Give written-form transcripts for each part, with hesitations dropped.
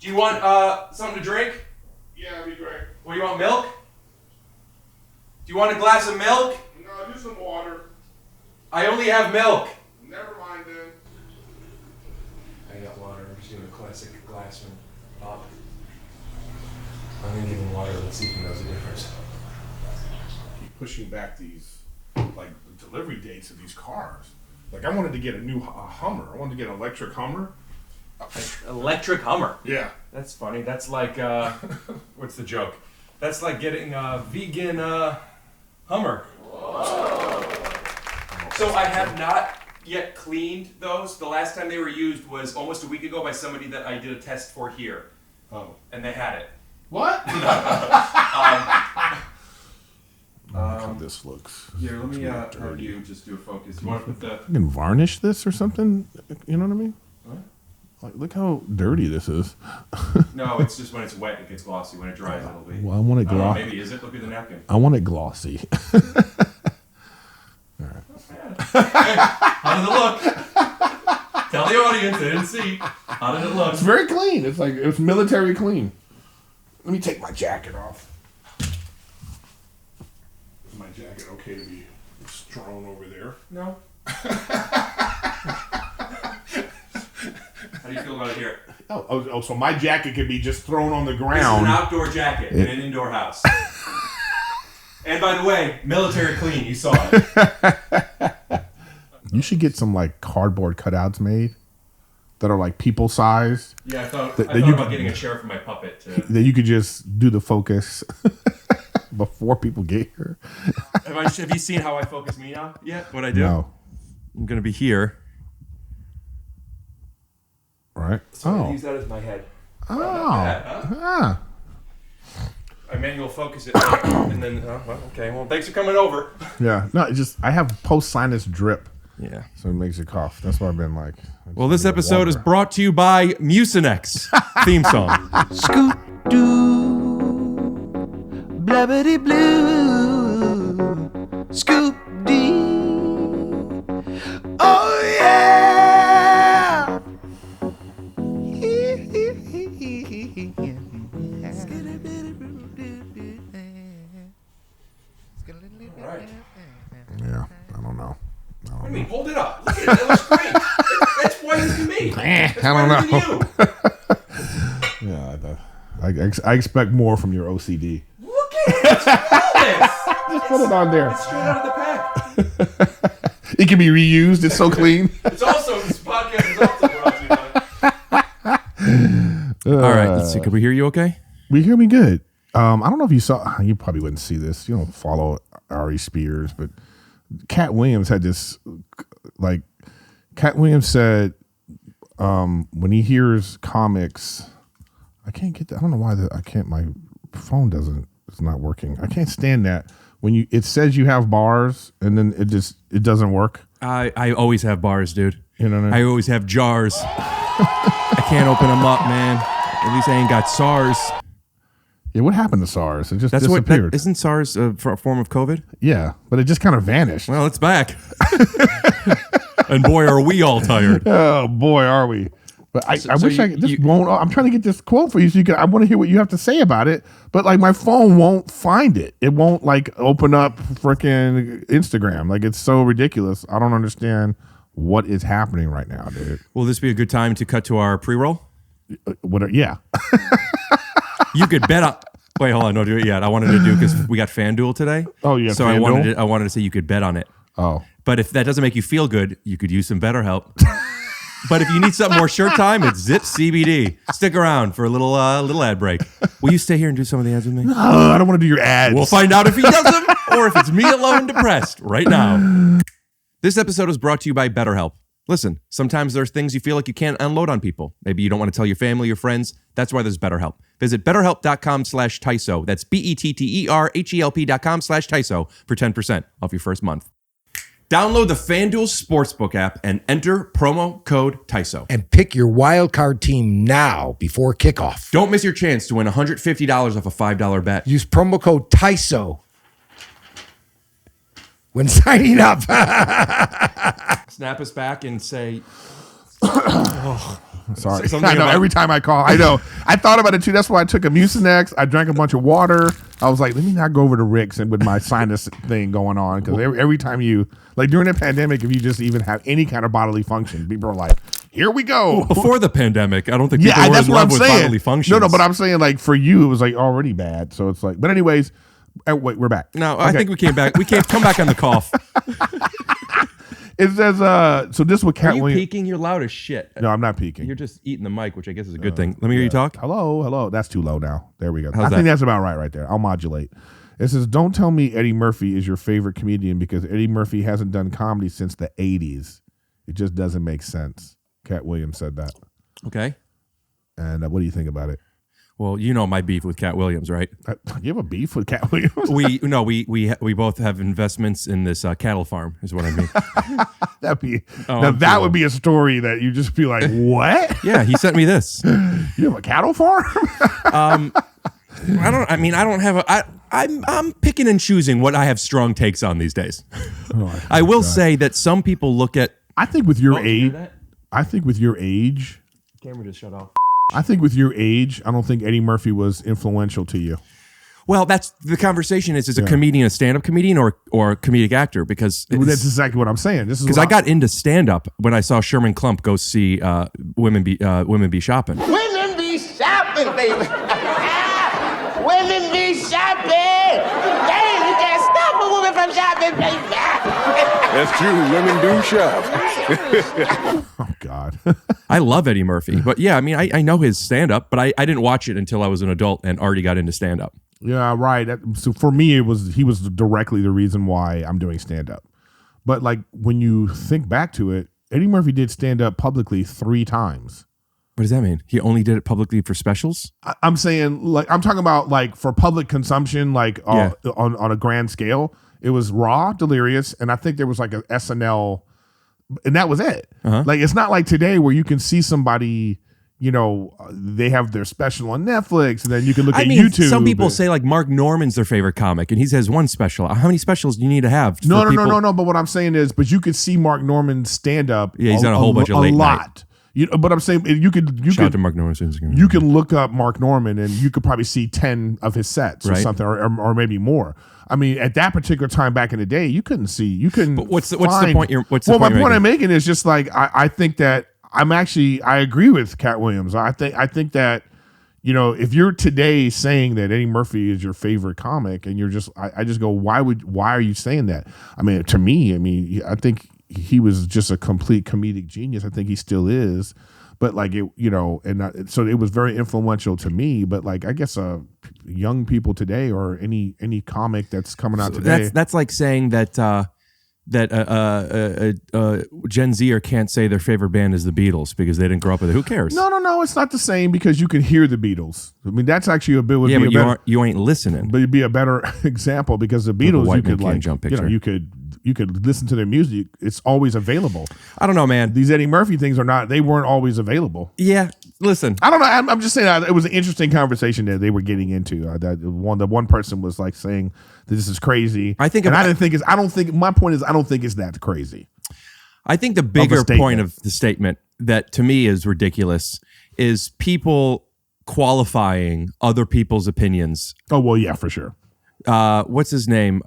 Do you want something to drink? Yeah, that'd be great. Well, you want milk? Do you want a glass of milk? No, do some water. I only have milk. Never mind then. I got water. I'm just doing a classic Glassman pop. I'm gonna give him water. Let's see if he knows the difference. Keep pushing back these delivery dates of these cars. Like I wanted to get a new Hummer. I wanted to get an electric Hummer. Electric Hummer? Yeah. That's funny. That's like, what's the joke? That's like getting a vegan Hummer. Whoa. So I have not yet cleaned those. The last time they were used was almost a week ago by somebody that I did a test for here. Oh. And they had it. What? Look how this looks. Here, let me have you just do a focus. You want to put the... I can varnish this or something? You know what I mean? What? Like, look how dirty this is. No, it's just when it's wet, it gets glossy. When it dries, it'll be... Well, I want it glossy. Maybe, is it? Look at the napkin. I want it glossy. All right. Hey, how did it look? Tell the audience, they didn't see. How did it look? It's very clean. It's military clean. Let me take my jacket off. Is my jacket okay to be strewn over there? No. How do you feel about it here? Oh, so my jacket could be just thrown on the ground. This is an outdoor jacket in an indoor house. And by the way, military clean, you saw it. You should get some cardboard cutouts made that are people sized. Yeah, I thought about getting a chair for my puppet. That you could just do the focus before people get here. Have you seen how I focus me now yet? What I do? No. I'm going to be here. Right. So I use that as my head. Oh. Bad, huh? I manual focus it, and then okay. Well, thanks for coming over. Yeah. No, I have post-sinus drip. Yeah. So it makes you cough. That's why I've been like. Well, this episode is brought to you by Mucinex theme song. Scoot doo, blabbity blue, scoop dee. Oh yeah. All right. Yeah, I don't know. What do you mean? Hold it up. Look at it. It looks great. It's white as can be. It's I don't whiter than you. Yeah, I expect more from your OCD. Look at it. It's flawless. Just put it on there. It's straight out of the pack. It can be reused. It's so clean. This podcast is also brought to you by... All right, let's see. Can we hear you okay? We hear me good. I don't know if you saw. You probably wouldn't see this. You don't follow Ari Spears, but Cat Williams had this. Cat Williams said when he hears comics, I can't get that. I don't know why I can't. My phone it's not working. I can't stand that when it says you have bars and then it doesn't work. I always have bars, dude. You know what I mean? I always have jars. I can't open them up, man. At least I ain't got SARS. Yeah, what happened to SARS? It just That's disappeared. Isn't SARS a form of COVID? Yeah, but it just kind of vanished. Well, it's back. And boy, are we all tired. Oh boy, are we? But I wish won't. I'm trying to get this quote for you so you can. I want to hear what you have to say about it. But my phone won't find it. It won't open up freaking Instagram. It's so ridiculous. I don't understand what is happening right now, dude. Will this be a good time to cut to our pre-roll? Yeah. You could bet on. Wait, hold on. Don't do it yet. I wanted to do because we got FanDuel today. Oh, yeah. So FanDuel? I wanted to say you could bet on it. Oh. But if that doesn't make you feel good, you could use some BetterHelp. But if you need something more shirt time, it's Zip CBD. Stick around for a little ad break. Will you stay here and do some of the ads with me? No, I don't want to do your ads. We'll find out if he does them or if it's me alone depressed right now. This episode is brought to you by BetterHelp. Listen, sometimes there's things you feel like you can't unload on people. Maybe you don't want to tell your family or friends. That's why there's BetterHelp. Visit BetterHelp.com/TYSO. That's BetterHelp.com/TYSO for 10% off your first month. Download the FanDuel Sportsbook app and enter promo code TYSO. And pick your wild card team now before kickoff. Don't miss your chance to win $150 off a $5 bet. Use promo code TYSO when signing up. Snap us back and say, Sorry. Something I know. about- Every time I call, I know. I thought about it too. That's why I took a Mucinex. I drank a bunch of water. I was like, let me not go over to Rick's and with my sinus thing going on. Because every time you, like during the pandemic, if you just even have any kind of bodily function, people are like, here we go. Before the pandemic, I don't think people Yeah, were that's in what I'm love with saying. bodily functions. No, but I'm saying like for you, it was like already bad. So it's like, but anyways, wait, we're back. No, I Okay. think we came back. We can't come back on the cough. It says, so this is what Are Cat you Williams. peeking? You're loud as shit. No, I'm not peeking. You're just eating the mic, which I guess is a good thing. Let me hear you talk. Hello. That's too low now. There we go. How's I think that? that's about right there. I'll modulate. It says, don't tell me Eddie Murphy is your favorite comedian because Eddie Murphy hasn't done comedy since the 80s. It just doesn't make sense. Cat Williams said that. Okay. And what do you think about it? Well, you know my beef with Cat Williams, right? You have a beef with Cat Williams? We both have investments in this cattle farm, is what I mean. That'd be Oh, now I'm that cool. would be a story that you just be like, what? Yeah, he sent me this. You have a cattle farm? I'm picking and choosing what I have strong takes on these days. Oh, I will say that some people look at. I think with your Oh, did you hear age, that? I think with your age, Camera just shut off. I think with your age, I don't think Eddie Murphy was influential to you. Well, that's the conversation is a comedian a stand-up comedian or a comedic actor? Because Well, that's exactly what I'm saying. This is because what I got into stand-up when I saw Sherman Klump go see women be shopping. Women be shopping, baby. Women be shopping. Dang, you can't stop a woman from shopping, baby. That's true. Women do shop. Oh God. I love Eddie Murphy, but yeah, I mean, I know his stand-up, but I didn't watch it until I was an adult and already got into stand-up. Yeah, right. So for me, he was directly the reason why I'm doing stand up. But like when you think back to it, Eddie Murphy did stand up publicly 3 times. What does that mean? He only did it publicly for specials? I'm saying like I'm talking about like for public consumption, like Yeah. on a grand scale. It was Raw, Delirious, and I think there was like a SNL, and that was it. Uh-huh. Like it's not like today where you can see somebody. You know, they have their special on Netflix, and then you can look at YouTube. Some people say like Mark Norman's their favorite comic, and he has one special. How many specials do you need to have? No. But what I'm saying is, but you could see Mark Norman stand up. Yeah, he's done a whole bunch of late lot. night. You know, but I'm saying you Shout out could to Mark Norman's Instagram. you can look up Mark Norman, and you could probably see 10 of his sets or Right. something, or maybe more. I mean, at that particular time back in the day, you couldn't see. You couldn't. But what's the point? Well, my point I'm making is just like I think that I agree with Cat Williams. I think that, you know, if you're today saying that Eddie Murphy is your favorite comic, and you're just I just go, why are you saying that? I mean, to me, I think he was just a complete comedic genius. I think he still is. But like it, you know, so it was very influential to me. But like I guess young people today or any comic that's coming out today, That's like saying that Gen Zer can't say their favorite band is the Beatles because they didn't grow up with it. Who cares? No, it's not the same because you can hear the Beatles. I mean, that's actually a bit would Yeah, be but a better, you ain't listening. but it'd be a better example because the a Beatles white you man could can't like jump you know picture. you could listen to their music. It's always available. I don't know, man. These Eddie Murphy things they weren't always available. Yeah, listen. I don't know. I'm just saying it was an interesting conversation that they were getting into. The one person was like saying that this is crazy. I think and about- I didn't think it's. I don't think my point is I don't think it's that crazy. I think the bigger statement. point of the statement that to me is ridiculous is people qualifying other people's opinions. Oh well, yeah, for sure. What's his name?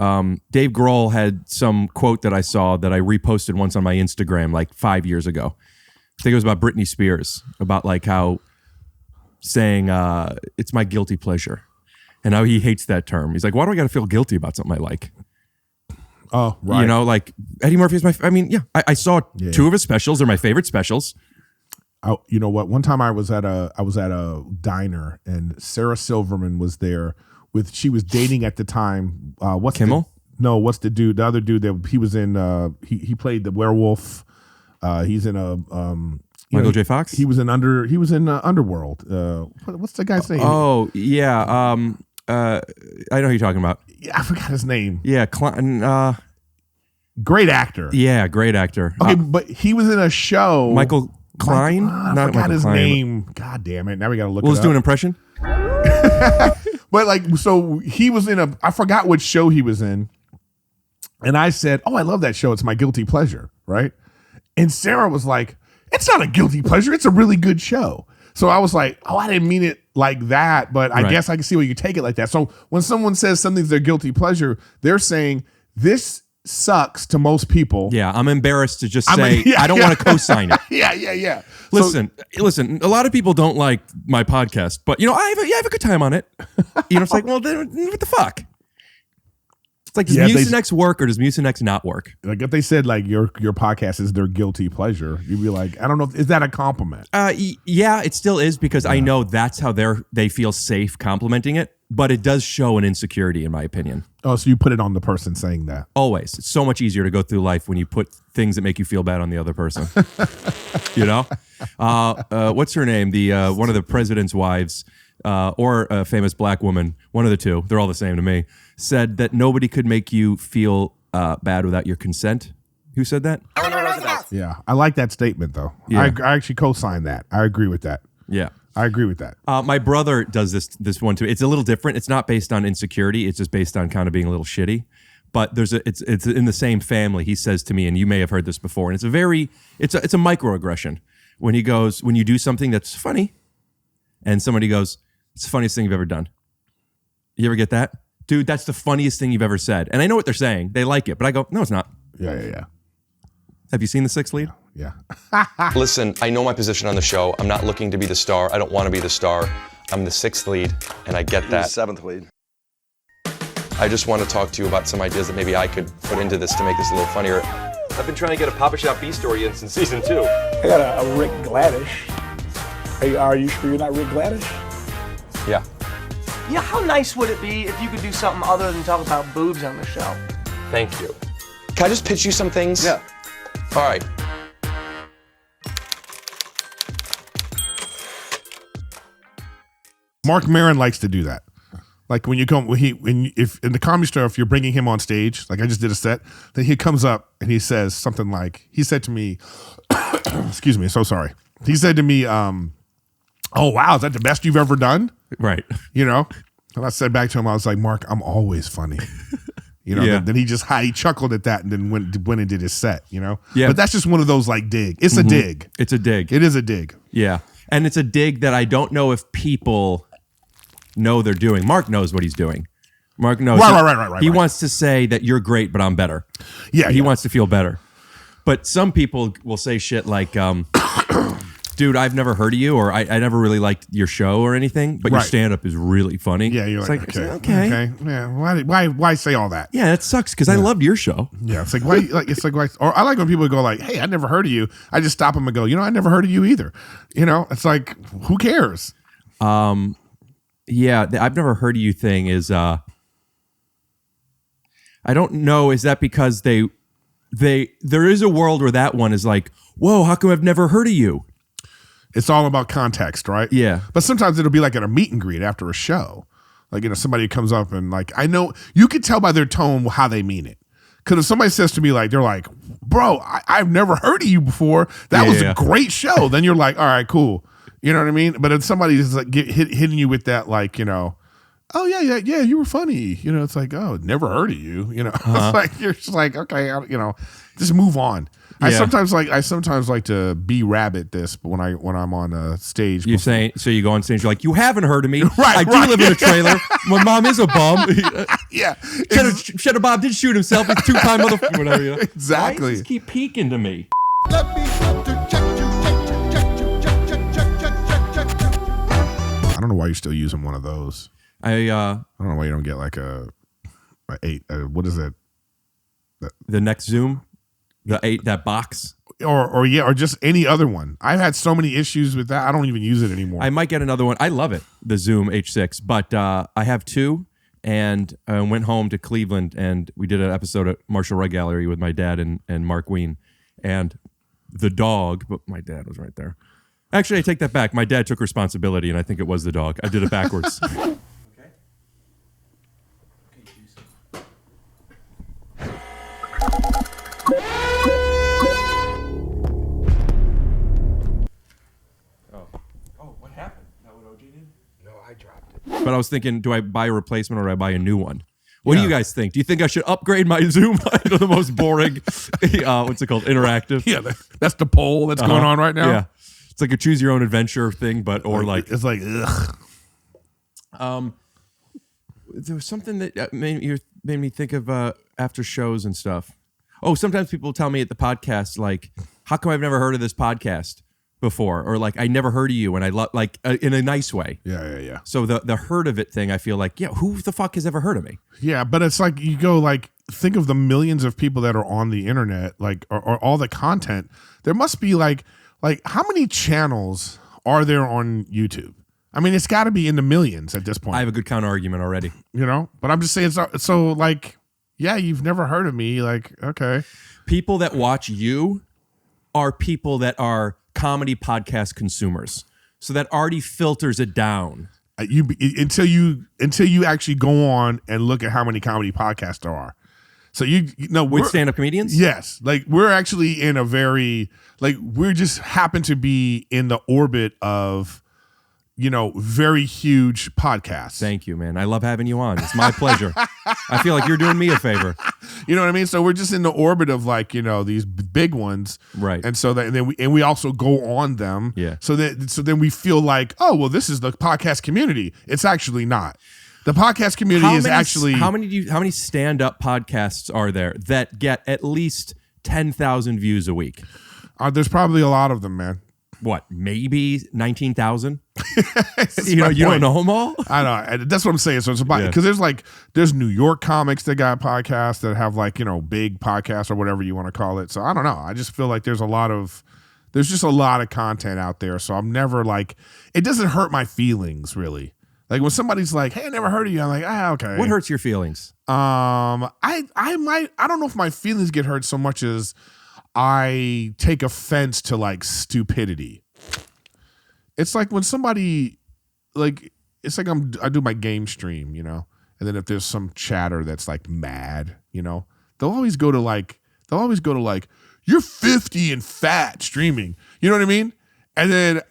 Dave Grohl had some quote that I saw that I reposted once on my Instagram like 5 years ago. I think it was about Britney Spears, about like how saying it's my guilty pleasure and how he hates that term. He's like, why do I got to feel guilty about something I like? Oh, right. You know, like Eddie Murphy is I saw 2 of his specials. They're my favorite specials. You know what? One time I was at a diner and Sarah Silverman was there she was dating at the time. What's Kimmel? What's the dude? The other dude that he was in. He played the werewolf. He's in a Michael J. Fox. He was in Underworld. What's the guy's name? Oh yeah. I know who you're talking about. Yeah, I forgot his name. Yeah, Great actor. yeah, great actor. Okay, but he was in a show. Michael Klein. I Not forgot Michael his Klein. name. God damn it! Now we gotta look. Well, let's it do up. an impression. But like, so he was in I forgot which show he was in. And I said, oh, I love that show. It's my guilty pleasure. Right. And Sarah was like, it's not a guilty pleasure. It's a really good show. So I was like, oh, I didn't mean it like that, but I guess I can see why you take it like that. So when someone says something's their guilty pleasure, they're saying this sucks to most people. Yeah, I'm embarrassed to just say I don't want to co-sign it. Yeah. Listen. A lot of people don't like my podcast, but I have a good time on it. It's like, well, then what the fuck? It's like, does Mucinex work or does Mucinex not work? Like if they said like your podcast is their guilty pleasure, you'd be like, I don't know, is that a compliment? Yeah, it still is because I know that's how they feel safe complimenting it, but it does show an insecurity in my opinion. Oh, so you put it on the person saying that. Always. It's so much easier to go through life when you put things that make you feel bad on the other person. What's her name? The one of the president's wives or a famous black woman, one of the two, they're all the same to me, said that nobody could make you feel bad without your consent. Who said that? Yeah, I like that statement though. Yeah. I actually co-sign that. I agree with that. Yeah. I agree with that. My brother does this one too. It's a little different. It's not based on insecurity. It's just based on kind of being a little shitty. But it's in the same family. He says to me, and you may have heard this before, and it's a microaggression when you do something that's funny, and somebody goes, "It's the funniest thing you've ever done." You ever get that? Dude, that's the funniest thing you've ever said. And I know what they're saying. They like it, but I go, no, it's not. Yeah. Have you seen The Sixth Lead? Yeah. Listen, I know my position on the show. I'm not looking to be the star. I don't want to be the star. I'm the sixth lead, and I get that. Seventh lead. I just want to talk to you about some ideas that maybe I could put into this to make this a little funnier. I've been trying to get a Papa Shop B story in since season 2. I got a Rick Gladish. Are you sure you're not Rick Gladish? Yeah. Yeah, how nice would it be if you could do something other than talk about boobs on the show? Thank you. Can I just pitch you some things? Yeah. All right. Mark Maron likes to do that. Like when you come, if in the Comedy Store, if you're bringing him on stage, like I just did a set, then he comes up and he says something like, he said to me, excuse me, so sorry. He said to me, oh wow, is that the best you've ever done? Right. And I said back to him, I was like, Mark, I'm always funny. Yeah. Then he chuckled at that and then went and did his set, Yeah. But that's just one of those like dig. It's a dig. It's a dig. It is a dig. Yeah. And it's a dig that I don't know if people know they're doing. Mark knows what he's doing. Mark knows. Right. He wants to say that you're great, but I'm better. Yeah. He wants to feel better. But some people will say shit like, dude, I've never heard of you, or I never really liked your show or anything, but your stand-up is really funny. Yeah, you're it's like, okay. Yeah, why say all that? Yeah, it sucks because I loved your show. Yeah, it's like why? Or I like when people go like, "Hey, I never heard of you." I just stop them and go, I never heard of you either. It's like, who cares? Yeah, the I've never heard of you thing is, I don't know. Is that because there is a world where that one is like, whoa, how come I've never heard of you? It's all about context, right? Yeah. But sometimes it'll be like at a meet and greet after a show. Like, somebody comes up and like, I know, you can tell by their tone how they mean it. Because if somebody says to me, like, they're like, bro, I've never heard of you before. That was a great show. Then you're like, all right, cool. You know what I mean? But if somebody's like hitting you with that, like, oh, yeah, you were funny. it's like, oh, never heard of you. It's like, you're just like, okay, just move on. Yeah. I sometimes like to be rabbit this, but when I'm on stage, you're saying, so you go on stage, you're like, you haven't heard of me. Right, I do live in a trailer. My mom is a bum. Yeah, Cheddar Bob did shoot himself. He's 2-time motherfucker. Whatever. Exactly. Why does this keep peeking to me? I don't know why you're still using one of those. I don't know why you don't get like a 8. What is it? The next Zoom. The 8, that box, or just any other one. I've had so many issues with that. I don't even use it anymore. I might get another one. I love it, the Zoom H6, but I have 2, and went home to Cleveland, and we did an episode at Marshall Rug Gallery with my dad and Mark Ween, and the dog. But my dad was right there. Actually, I take that back. My dad took responsibility, and I think it was the dog. I did it backwards. But I was thinking, do I buy a replacement or do I buy a new one? What do you guys think? Do you think I should upgrade my Zoom to the most boring, what's it called, interactive? Yeah, that's the poll that's going on right now. Yeah, it's like a choose your own adventure thing, but or like it's like ugh. There was something that made me think of after shows and stuff. Oh, sometimes people tell me at the podcast, like, how come I've never heard of this podcast before? Or like, I never heard of you, and I love, like, in a nice way. Yeah. So the heard of it thing, I feel like, yeah, who the fuck has ever heard of me? Yeah, but it's like you go like, think of the millions of people that are on the internet, like, or all the content. There must be like how many channels are there on YouTube? I mean, it's got to be in the millions at this point. I have a good counter argument already. You know, but I'm just saying, so like, yeah, you've never heard of me. Like, okay. People that watch you are people that are comedy podcast consumers. So that already filters it down. Until you actually go on and look at how many comedy podcasts there are. So you know, with stand-up comedians? Yes. Like, we're actually in a very, like, we're just happen to be in the orbit of, you know, very huge podcasts. Thank you, man. I love having you on. It's my pleasure. I feel like you're doing me a favor. You know what I mean? So we're just in the orbit of, like, you know, these big ones, right? And so that, and then we also go on them, yeah. So then we feel like, oh, well, this is the podcast community. It's actually not. The podcast community is actually how many stand-up podcasts are there that get at least 10,000 views a week? There's probably a lot of them, man. What, maybe 19,000? You don't know them all? I know. That's what I'm saying. So it's about, because there's New York comics that got podcasts that have, like, you know, big podcasts or whatever you want to call it. So I don't know. I just feel like there's just a lot of content out there. So I'm never like, it doesn't hurt my feelings really. Like when somebody's like, hey, I never heard of you. I'm like, okay. What hurts your feelings? I don't know if my feelings get hurt so much as I take offense to, like, stupidity. It's like when somebody, like, it's like I do my game stream, you know, and then if there's some chatter that's, like, mad, you know, they'll always go to like, you're 50 and fat streaming. You know what I mean? And then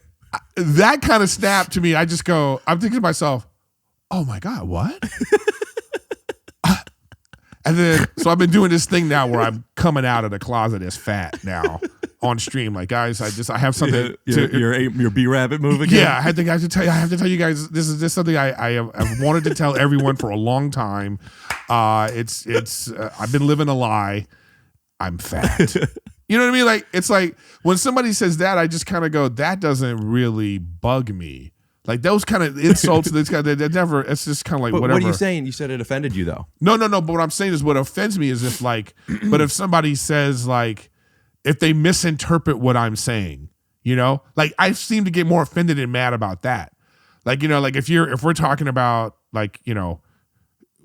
that kind of snap to me, I just go, I'm thinking to myself, oh my God, what? And then, so I've been doing this thing now where I'm coming out of the closet as fat now on stream. Like, guys, I have something. Your B-Rabbit move again? Yeah, I have to tell you guys, this is just something I've wanted to tell everyone for a long time. I've been living a lie. I'm fat. You know what I mean? Like, it's like when somebody says that, I just kind of go, that doesn't really bug me. Like those kind of insults, they never. It's just kind of like whatever. What are you saying? You said it offended you though. No. But what I'm saying is, what offends me is if like, but if somebody says like, if they misinterpret what I'm saying, you know, like I seem to get more offended and mad about that. Like, you know, like if we're talking about, like, you know,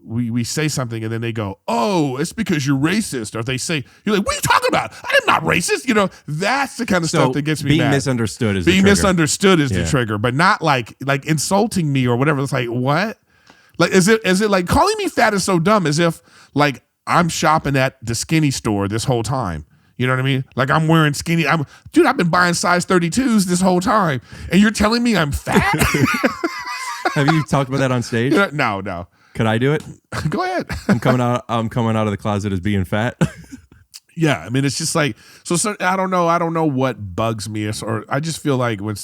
we say something and then they go, oh, it's because you're racist, or they say, you're like, what are you talking about? I'm not racist. You know, that's the kind of stuff that gets me mad. Being misunderstood is the trigger, but not like insulting me or whatever. It's like, what? Like, is it like calling me fat is so dumb, as if like I'm shopping at the skinny store this whole time. You know what I mean? Like I'm wearing skinny. I've been buying size 32s this whole time, and you're telling me I'm fat? Have you talked about that on stage? No. Could I do it? Go ahead. I'm coming out of the closet as being fat. Yeah, I mean, it's just like, so I don't know what bugs me, or I just feel like when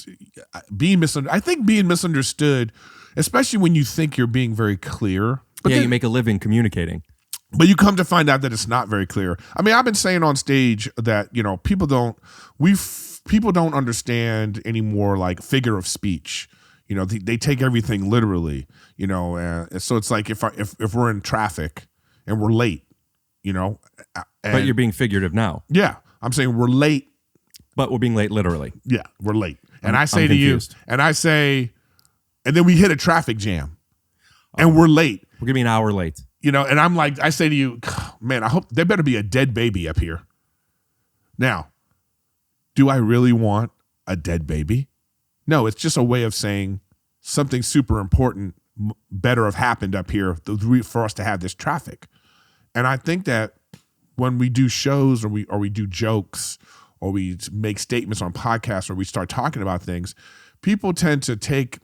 being misunderstood. I think being misunderstood, especially when you think you're being very clear. But you make a living communicating. But you come to find out that it's not very clear. I mean, I've been saying on stage that, you know, people don't understand anymore, like, figure of speech. You know, they take everything literally, you know. So it's like if we're in traffic and we're late, you know. But you're being figurative now. Yeah. I'm saying we're late. But we're being late literally. Yeah, we're late. And I say to you, and then we hit a traffic jam and we're late. We're going to be an hour late. You know, and I'm like, I say to you, man, I hope there better be a dead baby up here. Now, do I really want a dead baby? No, it's just a way of saying something super important better have happened up here for us to have this traffic. And I think that when we do shows or we do jokes or we make statements on podcasts or we start talking about things, people tend to take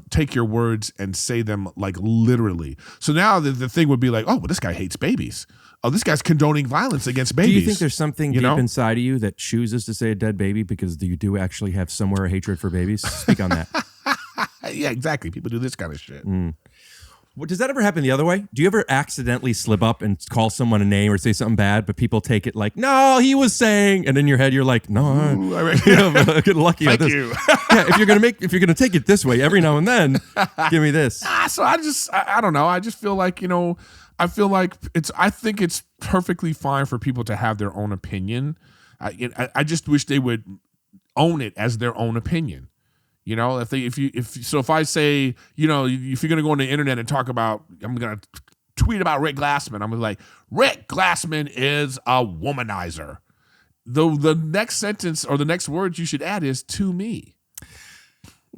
take your words and say them like literally. So now the thing would be like, oh, well, this guy hates babies. Oh, this guy's condoning violence against babies. Do you think there's something deep inside of you that chooses to say a dead baby because you do actually have somewhere a hatred for babies? Speak on that. Yeah, exactly. People do this kind of shit. Well, does that ever happen the other way? Do you ever accidentally slip up and call someone a name or say something bad, but people take it like, no, he was saying, and in your head you're like, no, I'm getting lucky at this. Yeah, if you're gonna take it this way every now and then, give me this. So I don't know. I just feel like, I think it's perfectly fine for people to have their own opinion. I just wish they would own it as their own opinion. If I say, if you're gonna go on the internet and talk about, I'm gonna tweet about Rick Glassman, I'm gonna be like, Rick Glassman is a womanizer. The next sentence or the next word you should add is to me.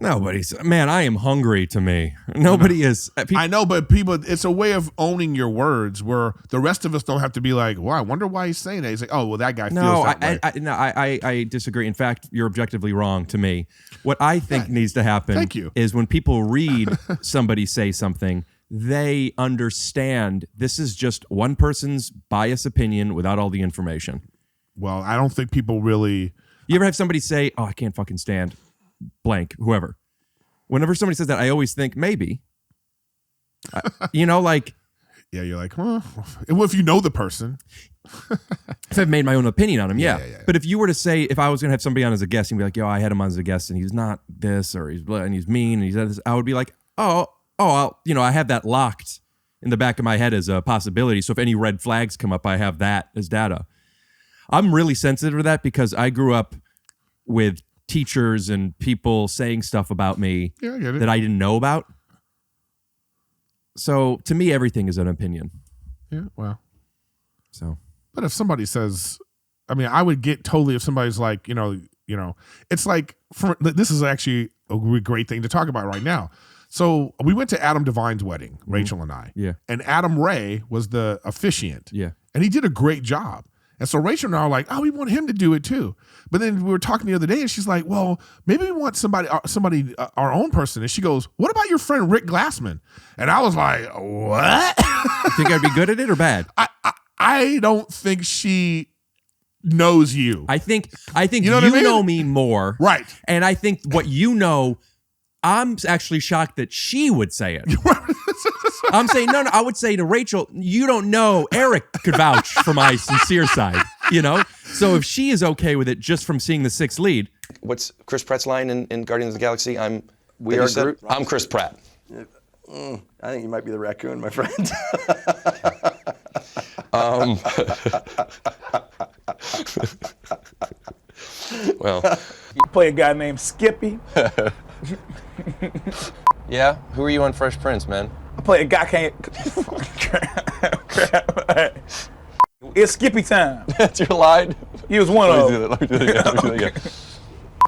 Nobody's, man, I am hungry to me. Nobody is. I know, but people, it's a way of owning your words where the rest of us don't have to be like, well, I wonder why he's saying that. He's like, oh, well, that guy feels that way. I disagree. In fact, you're objectively wrong to me. What I think needs to happen is when people read somebody say something, they understand this is just one person's biased opinion without all the information. Well, I don't think people really. You ever have somebody say, oh, I can't fucking stand blank, whoever. Whenever somebody says that, I always think maybe. Like. Yeah, you're like, well, if you know the person. If I've made my own opinion on him, yeah. But if you were to say, if I was going to have somebody on as a guest, and be like, yo, I had him on as a guest, and he's not this, or he's mean, and he's this, I would be like, I have that locked in the back of my head as a possibility. So if any red flags come up, I have that as data. I'm really sensitive to that because I grew up with teachers and people saying stuff about me that I didn't know about. So to me, everything is an opinion. Yeah, well. So. But if somebody says, I would get totally if somebody's like, it's like, this is actually a great thing to talk about right now. So we went to Adam Devine's wedding, Rachel and I. Yeah. And Adam Ray was the officiant. Yeah. And he did a great job. And so Rachel and I are like, oh, we want him to do it too. But then we were talking the other day and she's like, well, maybe we want somebody, our own person. And she goes, what about your friend Rick Glassman? And I was like, what? You think I'd be good at it or bad? I don't think she knows you. I think you know me more. Right. And I think what you know, I'm actually shocked that she would say it. I'm saying, no, I would say to Rachel, you don't know. Erik could vouch for my sincere side, So if she is okay with it just from seeing the sixth lead. What's Chris Pratt's line in Guardians of the Galaxy? We are Groot. I'm Chris Pratt. I think you might be the raccoon, my friend. Well. You play a guy named Skippy. Yeah? Who are you on Fresh Prince, man? I play a guy It's Skippy time. That's your line? He was one of them. Let me do that again.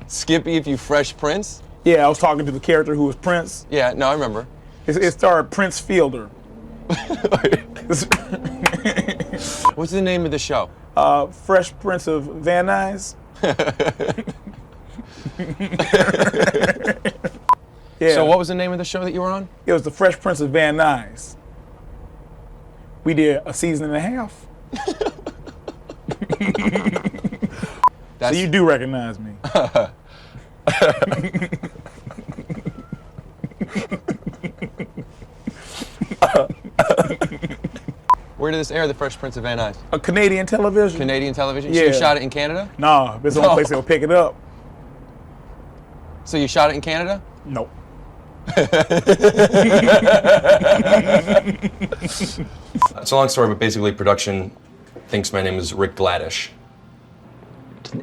Skippy, if you Fresh Prince? Yeah, I was talking to the character who was Prince. Yeah, no, I remember. It starred Prince Fielder. What's the name of the show? Fresh Prince of Van Nuys. Yeah. So what was the name of the show that you were on? It was the Fresh Prince of Van Nuys. We did a season and a half. So you do recognize me. Where did this air, The Fresh Prince of Van Nuys? A Canadian television. Canadian television? Yeah. So you shot it in Canada? No, it's the only place they'll pick it up. So you shot it in Canada? Nope. It's a long story, but basically production thinks my name is Rick Gladish.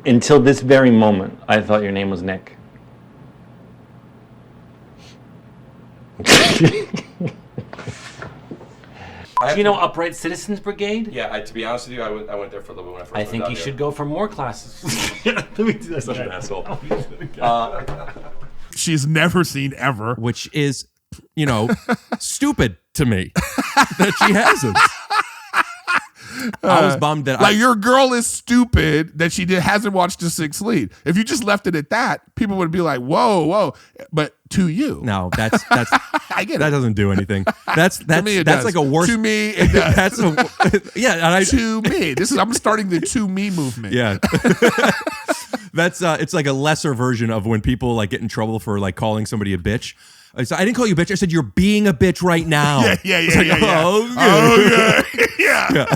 Until this very moment, I thought your name was Nick. Do you know Upright Citizens Brigade? Yeah, to be honest with you, I went there for a little bit when I first I think you should go for more classes. Let me do that. Such an asshole. She's never seen ever. Which is, stupid to me that she hasn't. I was bummed that like your girl is stupid that she hasn't watched The Sixth Lead. If you just left it at that, people would be like, whoa. But to you. No, that's I get that it. doesn't do anything. That's like a worse. To me, it does. That's to me. I'm starting the to me movement. Yeah. That's it's like a lesser version of when people like get in trouble for like calling somebody a bitch. So I didn't call you a bitch. I said you're being a bitch right now. Yeah. Yeah.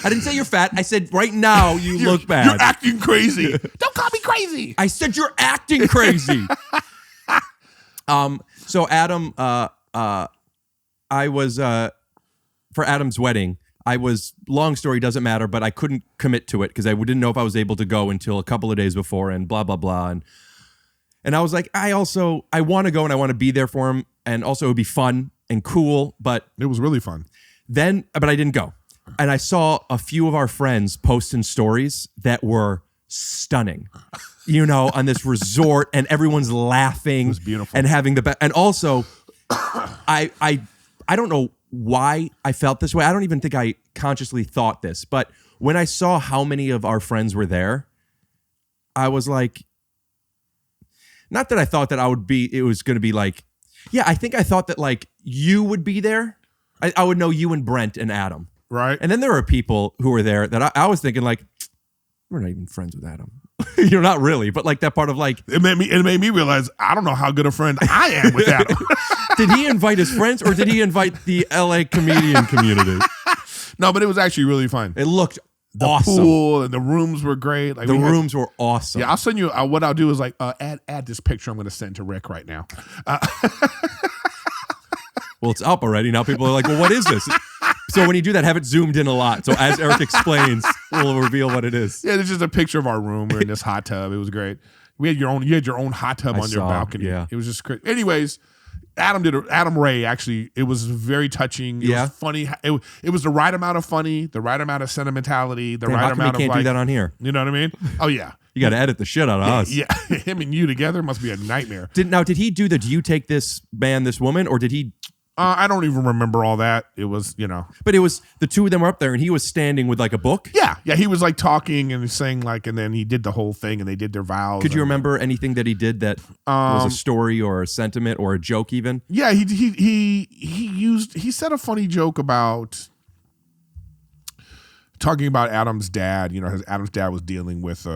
I didn't say you're fat. I said right now you look bad. You're acting crazy. Don't call me crazy. I said you're acting crazy. So Adam, I was for Adam's wedding. I was, long story, doesn't matter, but I couldn't commit to it because I didn't know if I was able to go until a couple of days before and blah, blah, blah. And I was like, I want to go and I want to be there for him. And also it would be fun and cool, but it was really fun. But I didn't go. And I saw a few of our friends posting stories that were stunning, on this resort and everyone's laughing. It was beautiful. And having the best. And also I don't know why I felt this way. I don't even think I consciously thought this, but when I saw how many of our friends were there, I was like, not that I thought that it was going to be like, yeah, I think I thought that like you would be there. I would know you and Brent and Adam. Right. And then there were people who were there that I was thinking like, we're not even friends with Adam. You're not really, but like that part of like. It made me realize I don't know how good a friend I am with Adam. Did he invite his friends or did he invite the LA comedian community? No, but it was actually really fun. It looked the awesome. Pool and the rooms were great. Like the rooms were awesome. Yeah, I'll send you. What I'll do is like add this picture I'm going to send to Rick right now. Well, it's up already. Now people are like, well, what is this? So when you do that, have it zoomed in a lot. So as Eric explains, we'll reveal what it is. Yeah, it's just a picture of our room. We're in this hot tub. It was great. You had your own hot tub on your balcony. Yeah. It was just great. Anyways, Adam Ray, actually, it was very touching. It was funny. It was the right amount of funny, the right amount of sentimentality, the right amount of can't do that on here? You know what I mean? Oh, yeah. You got to edit the shit out of us. Yeah, him and you together must be a nightmare. Did he do the, do you take this man, this woman, or did he? I don't even remember all that. It was, But it was, the two of them were up there and he was standing with like a book? Yeah, he was like talking and saying like, and then he did the whole thing and they did their vows. Could you remember anything that he did that was a story or a sentiment or a joke even? Yeah, he said a funny joke about talking about Adam's dad. Adam's dad was dealing with,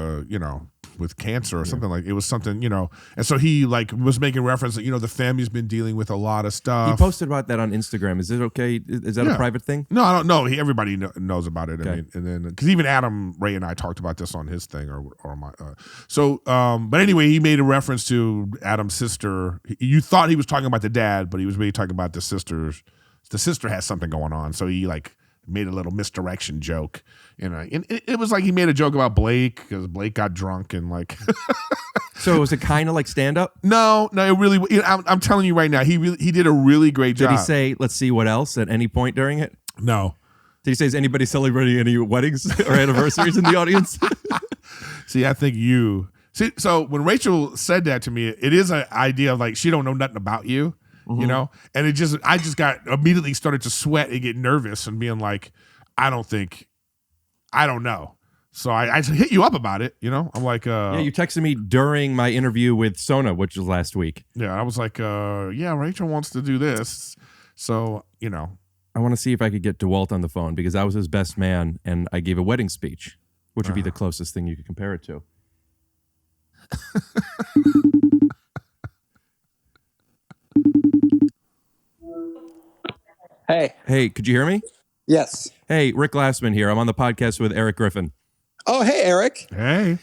with cancer or something like it was something, and so he like was making reference that, the family's been dealing with a lot of stuff. He posted about that on Instagram. Is it okay? Is that a private thing? No, I don't know. Everybody knows about it. Okay. I mean, and then because even Adam Ray and I talked about this on his thing or my. But anyway, he made a reference to Adam's sister. You thought he was talking about the dad, but he was really talking about the sisters. The sister has something going on, so he like made a little misdirection joke, and it was like he made a joke about Blake because Blake got drunk and like. So was it kind of like stand up? No, it really. I'm telling you right now, he did a really great job. Did he say, "Let's see what else" at any point during it? No. Did he say, "Is anybody celebrating any weddings or anniversaries in the audience?" See, I think you. See, so when Rachel said that to me, it is an idea of like she don't know nothing about you. And I just got immediately started to sweat and get nervous and being like, I don't know. So I hit you up about it, I'm like, yeah, you texted me during my interview with Sona, which was last week. Yeah. I was like, yeah, Rachel wants to do this. So, I want to see if I could get DeWalt on the phone because I was his best man and I gave a wedding speech, which would be the closest thing you could compare it to. Hey, could you hear me? Yes. Hey, Rick Glassman here. I'm on the podcast with Erik Griffin. Oh, hey, Eric. Hey.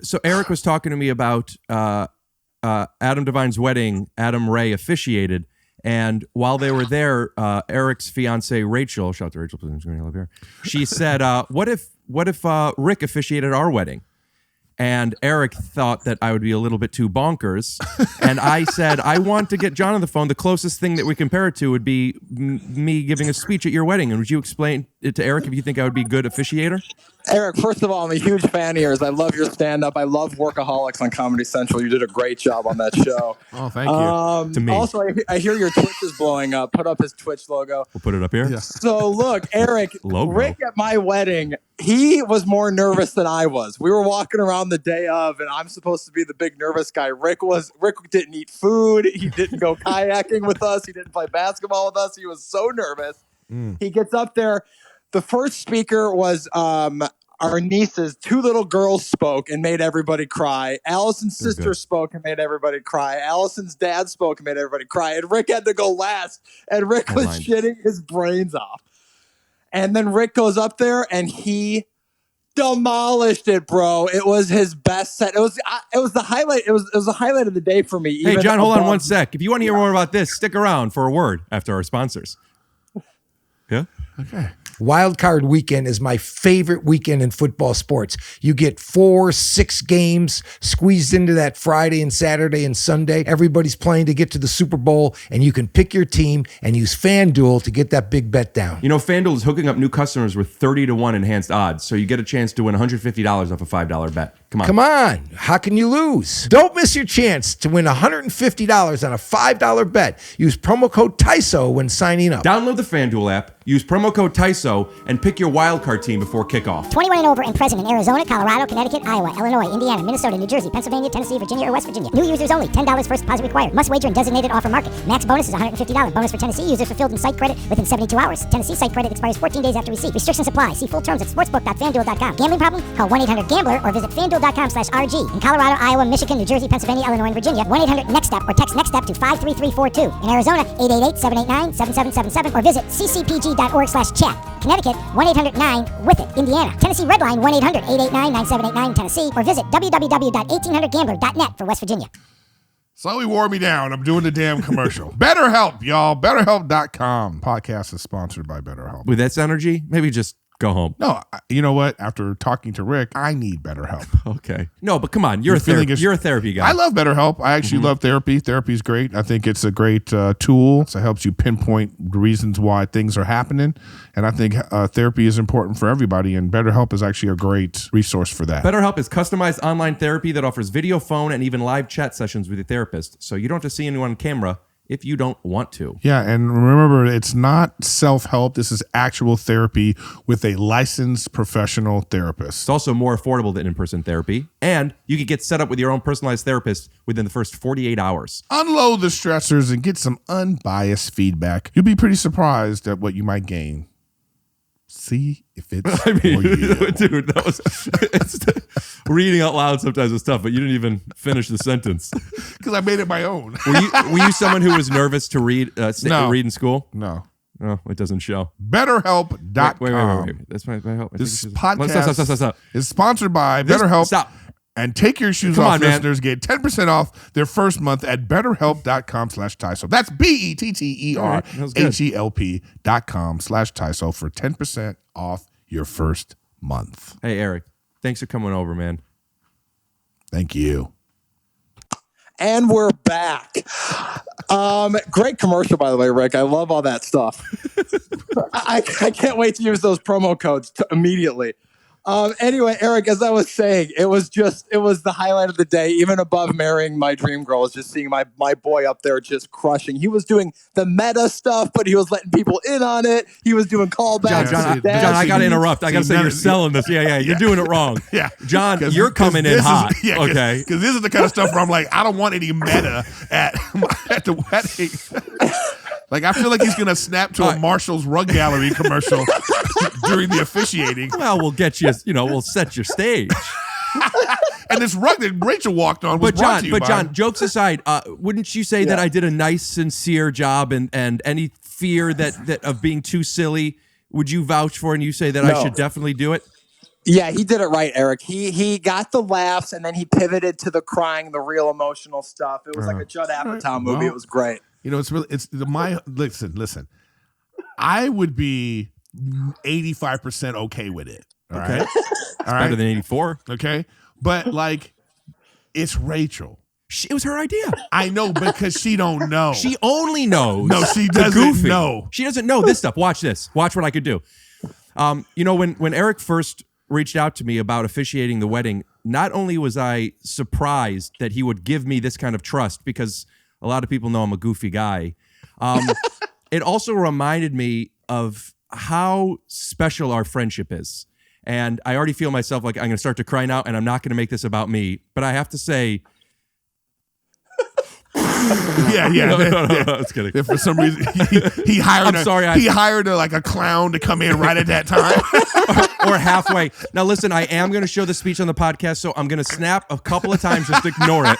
So Eric was talking to me about Adam Devine's wedding. Adam Ray officiated, and while they were there, Eric's fiance Rachel, shout out to Rachel, please, love here. She said, "What if Rick officiated our wedding?" And Eric thought that I would be a little bit too bonkers. And I said, I want to get John on the phone. The closest thing that we compare it to would be me giving a speech at your wedding. And would you explain it to Eric if you think I would be a good officiator? Eric, first of all, I'm a huge fan of yours. I love your stand-up. I love Workaholics on Comedy Central. You did a great job on that show. Oh, thank you. To me. Also, I hear your Twitch is blowing up. Put up his Twitch logo. We'll put it up here. Yeah. So, look, Eric, Logo. Rick at my wedding, he was more nervous than I was. We were walking around the day of, and I'm supposed to be the big nervous guy. Rick didn't eat food. He didn't go kayaking with us. He didn't play basketball with us. He was so nervous. He gets up there. The first speaker was our nieces. Two little girls spoke and made everybody cry. Allison's sister spoke and made everybody cry. Allison's dad spoke and made everybody cry. And Rick had to go last. And Rick was shitting his brains off. And then Rick goes up there and he demolished it, bro. It was his best set. It was the highlight. It was the highlight of the day for me. Hey, John, hold on one sec. If you want to hear more about this, stick around for a word after our sponsors. Yeah? Okay. Wild Card Weekend is my favorite weekend in football sports. You get 4-6 games squeezed into that Friday and Saturday and Sunday. Everybody's playing to get to the Super Bowl, and you can pick your team and use FanDuel to get that big bet down. You know, FanDuel is hooking up new customers with 30-1 enhanced odds, so you get a chance to win $150 off a $5 bet. Come on. How can you lose? Don't miss your chance to win $150 on a $5 bet. Use promo code TYSO when signing up. Download the FanDuel app, use promo code TYSO, and pick your wild card team before kickoff. 21 and over and present in Arizona, Colorado, Connecticut, Iowa, Illinois, Indiana, Minnesota, New Jersey, Pennsylvania, Tennessee, Virginia, or West Virginia. New users only. $10 first deposit required. Must wager in designated offer market. Max bonus is $150. Bonus for Tennessee users fulfilled in site credit within 72 hours. Tennessee site credit expires 14 days after receipt. Restrictions apply. See full terms at sportsbook.fanduel.com. Gambling problem? Call 1-800-GAMBLER or visit fanduel.com/RG. In Colorado, Iowa, Michigan, New Jersey, Pennsylvania, Illinois, and Virginia, 1-800-NEXT-STEP or text NEXT-STEP to 53342. In Arizona, 888-789-7777 or visit ccpg.org/chat. Connecticut, 1-800-9-WITH-IT. Indiana, Tennessee Redline, 1-800-889-9789 Tennessee, or visit www.1800gambler.net for West Virginia. Slowly wore me down. I'm doing the damn commercial. BetterHelp, y'all. BetterHelp.com. Podcast is sponsored by BetterHelp. With that energy, maybe just go home. No, you know what? After talking to Rick, I need BetterHelp. Okay. No, but come on. You're a therapy guy. I love BetterHelp. I actually love therapy. Therapy's great. I think it's a great tool. So it helps you pinpoint the reasons why things are happening. And I think therapy is important for everybody. And BetterHelp is actually a great resource for that. BetterHelp is customized online therapy that offers video, phone, and even live chat sessions with your therapist. So you don't have to see anyone on camera if you don't want to. Yeah, and remember, it's not self-help. This is actual therapy with a licensed professional therapist. It's also more affordable than in-person therapy, and you can get set up with your own personalized therapist within the first 48 hours. Unload the stressors and get some unbiased feedback. You'll be pretty surprised at what you might gain. See if it's for you. Dude, that was reading out loud sometimes is tough, but you didn't even finish the sentence. Because I made it my own. Were you someone who was nervous to read read in school? No. Oh, it doesn't show. BetterHelp.com. Wait. That's my help. This podcast is sponsored by BetterHelp. Stop. And take your shoes off, listeners. Get 10% off their first month at betterhelp.com/TYSO. That's BetterHelp.com/TYSO for 10% off your first month. Hey, Eric, thanks for coming over, man. Thank you. And we're back. Great commercial, by the way, Rick. I love all that stuff. I can't wait to use those promo codes immediately. Anyway, Eric, as I was saying, it was the highlight of the day, even above marrying my dream girl, is just seeing my boy up there just crushing. He was doing the meta stuff, but he was letting people in on it. He was doing callbacks. John, I got to interrupt. I got to say you're selling this. Yeah, you're doing it wrong. Yeah. John, you're coming in hot. Okay. Because this is the kind of stuff where I'm like, I don't want any meta at the wedding. Like, I feel like he's going to snap to a Marshall's Rug Gallery commercial during the officiating. Well, we'll get you, we'll set your stage. And this rug that Rachel walked on was brought to you by... John, jokes aside, wouldn't you say that I did a nice, sincere job and any fear that of being too silly, would you vouch for and you say that I should definitely do it? Yeah, he did it right, Eric. He got the laughs and then he pivoted to the crying, the real emotional stuff. It was like a Judd Apatow movie. It was great. You know, listen. I would be 85% okay with it. All right. All right. Better than 84. Okay. But like, it's Rachel. It was her idea. I know, because she don't know. She only knows. No, she doesn't know. She doesn't know this stuff. Watch this. Watch what I could do. When Erik first reached out to me about officiating the wedding, not only was I surprised that he would give me this kind of trust, because a lot of people know I'm a goofy guy. It also reminded me of how special our friendship is. And I already feel myself like I'm going to start to cry now, and I'm not going to make this about me. But I have to say... Yeah. No, that's kidding. If for some reason he hired he hired a clown to come in right at that time. or halfway. Now listen, I am going to show the speech on the podcast, so I'm going to snap a couple of times, just ignore it.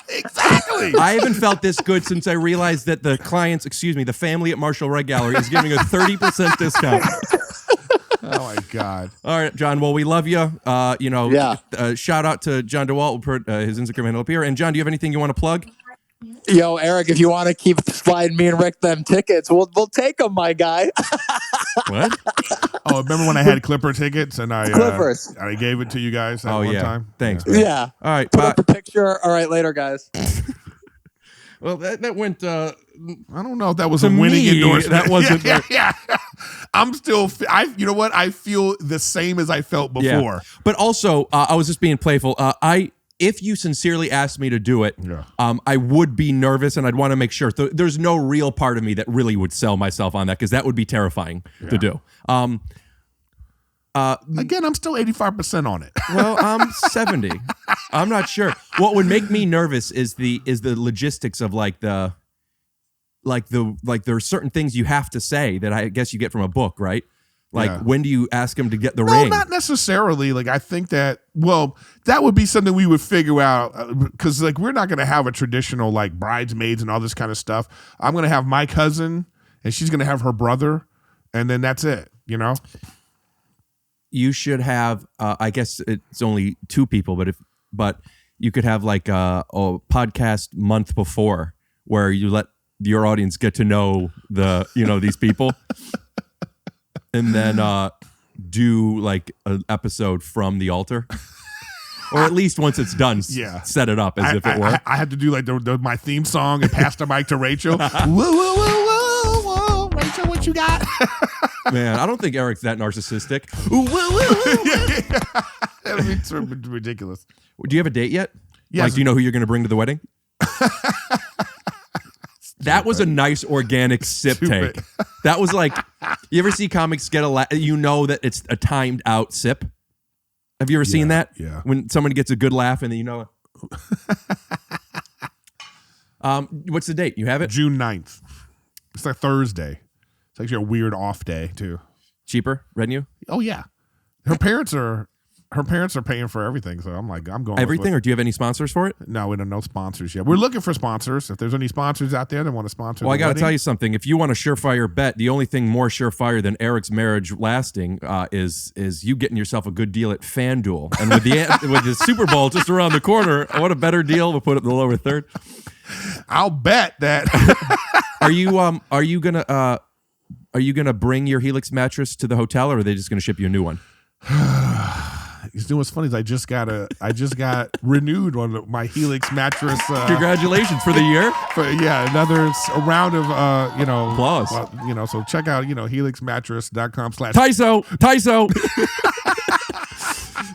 Exactly. I haven't felt this good since I realized that the family at Marshall Red Gallery is giving a 30% discount. Oh my God! All right, John. Well, we love you. Shout out to John DeWalt. We'll put his Instagram handle up here. And John, do you have anything you want to plug? Yo, Erik, if you want to keep sliding me and Rick them tickets, we'll take them, my guy. What? Oh, remember when I had Clipper tickets and I gave it to you guys that one time? Thanks. Yeah. All right. Put up a picture. All right, later, guys. Well, that went. I don't know if that was a winning endorsement. That wasn't. Yeah. I'm still. You know what? I feel the same as I felt before. Yeah. But also, I was just being playful. If you sincerely asked me to do it, I would be nervous, and I'd want to make sure. There's no real part of me that really would sell myself on that, because that would be terrifying to do. Again, I'm still 85% on it. Well, I'm 70. I'm not sure. What would make me nervous is the logistics of there are certain things you have to say that I guess you get from a book, right? When do you ask him to get the ring? Not necessarily. I think that would be something we would figure out, because we're not going to have a traditional bridesmaids and all this kind of stuff. I'm going to have my cousin, and she's going to have her brother, and then that's it. You should have. I guess it's only 2 people, but you could have a podcast month before where you let your audience get to know these people. And then do an episode from the altar, or at least once it's done, set it up as if it were. I had to do my theme song and pass the mic to Rachel. Whoa, whoa, whoa, whoa, whoa, Rachel, what you got? Man, I don't think Erik's that narcissistic. It's ridiculous. Do you have a date yet? Yes. Do you know who you're going to bring to the wedding? That was a nice organic sip take. That was you ever see comics get that it's a timed out sip? Have you ever seen that? Yeah. When someone gets a good laugh and then what's the date? You have it? June 9th. It's Thursday. It's actually a weird off day too. Cheaper, revenue? Oh yeah. Her parents are paying for everything, so I'm going everything. Or do you have any sponsors for it? No, we don't know sponsors yet. We're looking for sponsors. If there's any sponsors out there that want to sponsor, well, I got to tell you something. If you want a surefire bet, the only thing more surefire than Erik's marriage lasting is you getting yourself a good deal at FanDuel, and with the Super Bowl just around the corner, what a better deal to put it in the lower third. I'll bet that. Are you gonna bring your Helix mattress to the hotel, or are they just gonna ship you a new one? You know what's funny is I just got renewed on my Helix mattress. Congratulations for the year. Another round of applause. So check out helixmattress.com/ TYSO.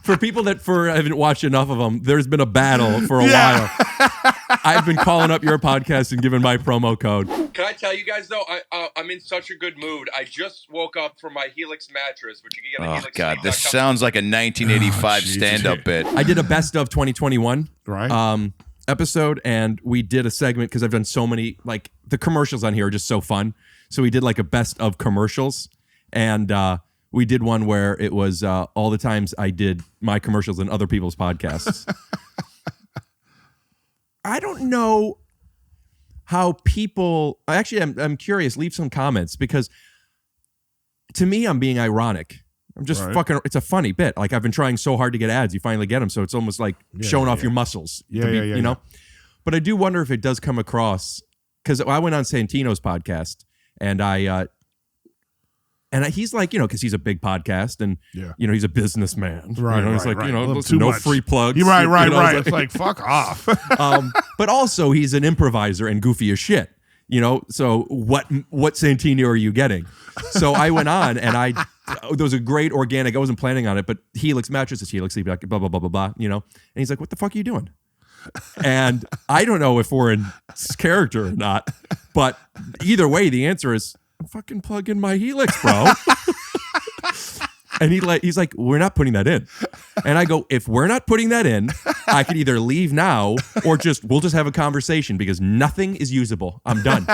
For people that haven't watched enough of them, there's been a battle for a while. I've been calling up your podcast and giving my promo code. Can I tell you guys though? I'm in such a good mood. I just woke up from my Helix mattress, which you can get on Helix. Oh God, this sounds like a 1985 stand-up bit. I did a best of 2021 episode, and we did a segment because I've done so many. The commercials on here are just so fun. So we did a best of commercials, and we did one where it was all the times I did my commercials in other people's podcasts. I don't know how people. Actually, I'm curious. Leave some comments, because to me, I'm being ironic. I'm just fucking. It's a funny bit. I've been trying so hard to get ads. You finally get them, so it's almost like showing off your muscles. You know. But I do wonder if it does come across, because I went on Santino's podcast and he's because he's a big podcast and he's a businessman. Right. He's listen, no much. free plugs. You're right. It's fuck off. But also he's an improviser and goofy as shit. So what Santini are you getting? So I went on and there was a great organic, I wasn't planning on it, but Helix mattress is Helix, blah, blah, blah, blah, blah, And he's like, what the fuck are you doing? And I don't know if we're in character or not, but either way, the answer is, I'm fucking plugging my Helix, bro. And he's like, we're not putting that in. And I go, if we're not putting that in, I could either leave now or we'll just have a conversation because nothing is usable. I'm done.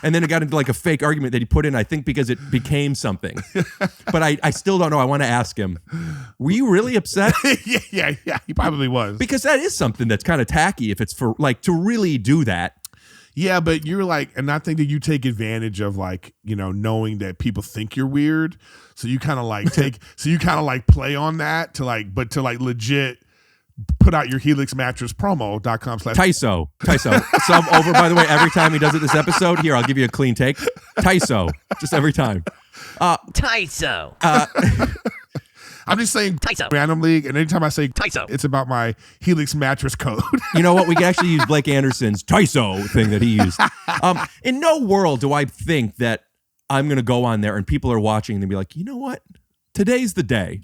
And then it got into like a fake argument that he put in, I think because it became something. But I still don't know. I want to ask him, were you really upset? Yeah, he probably was. Because that is something that's kind of tacky if it's for like to really do that. Yeah, but you're like, and I think that you take advantage of like, knowing that people think you're weird. So you kind of like play on that to legit put out your Helix mattress promo.com/ TYSO. Sub over, by the way, every time he does it this episode. Here, I'll give you a clean take. TYSO. Just every time. TYSO. I'm just saying randomly, and anytime I say TYSO, it's about my Helix mattress code. You know what? We can actually use Blake Anderson's TYSO thing that he used. In no world do I think that I'm going to go on there and people are watching and they'll be like, you know what? Today's the day.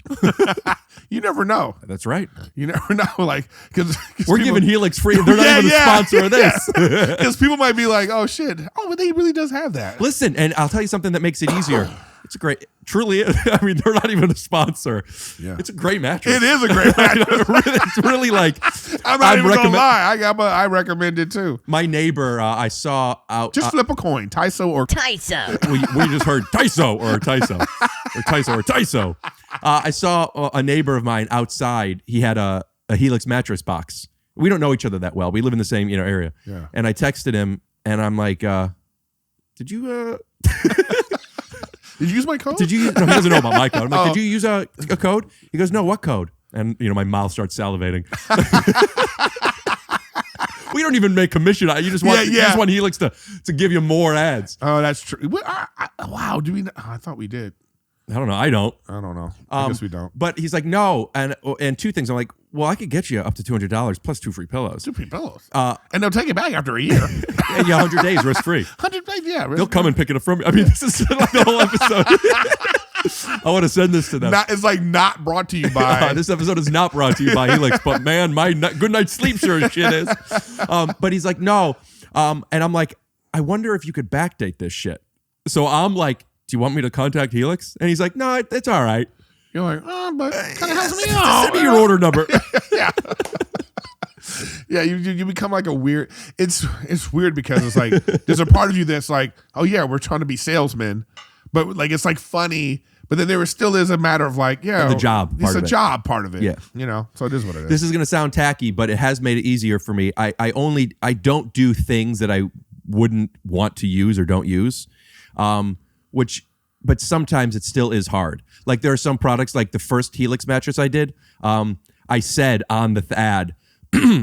You never know. That's right. You never know. Like, because we're giving Helix free. They're not even a sponsor of this. Because people might be like, oh shit. Oh, but he really does have that. Listen, and I'll tell you something that makes it easier. It's a great, truly, I mean, they're not even a sponsor. Yeah. It's a great mattress. It is a great mattress. It's really like, I'm not even gonna lie. I recommend it too. My neighbor, I saw out. Just flip a coin, TYSO or TYSO. We just heard TYSO or TYSO or TYSO or TYSO. I saw a neighbor of mine outside. He had a Helix mattress box. We don't know each other that well. We live in the same area. Yeah. And I texted him and I'm like, did you Did you use my code? No, he doesn't know about my code. I'm like, did you use a code? He goes, no, what code? And my mouth starts salivating. We don't even make commission. You just want Helix to give you more ads. Oh, that's true. Wow, do we? I thought we did. I don't know. I don't know. I guess we don't. But he's like, no. And two things. I'm like, well, I could get you up to $200 plus 2 free pillows. 2 free pillows. And they'll take it back after a year. And 100 days risk free. 100 days, yeah. They'll come and pick it up from me. I mean, this is like the whole episode. I want to send this to them. It's like not brought to you by. This episode is not brought to you by Helix, but man, my good night's sleep sure as shit is. But he's like, no. And I'm like, I wonder if you could backdate this shit. So I'm like, do you want me to contact Helix? And he's like, no, it's all right. You're like, but kind of helps me out. Send me your order number. Yeah. Yeah, you become like a weird. It's weird because it's like there's a part of you that's like, oh yeah, we're trying to be salesmen, but like it's like funny. But then there still is a matter of like, yeah, the job. It's a job part of it. Yeah, so it is what it is. This is gonna sound tacky, but it has made it easier for me. I don't do things that I wouldn't want to use or don't use. But sometimes it still is hard. Like there are some products, like the first Helix mattress I did, I said on the ad,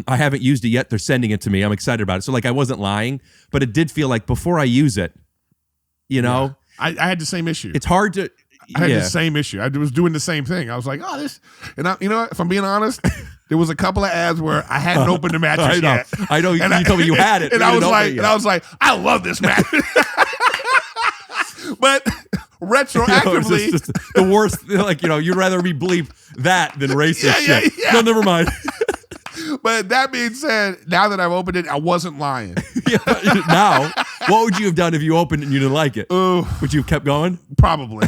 I haven't used it yet. They're sending it to me. I'm excited about it. So like I wasn't lying, but it did feel like before I use it, I had the same issue. It's hard to. I had the same issue. I was doing the same thing. I was like, oh, this, and if I'm being honest, there was a couple of ads where I hadn't opened the mattress yet. I know. You told me you had it. And I was like, I love this mattress. But retroactively, it's just the worst. Like you'd rather me bleep that than racist shit. Yeah. No, never mind. But that being said, now that I've opened it, I wasn't lying. Now, what would you have done if you opened it and you didn't like it? Would you have kept going? Probably.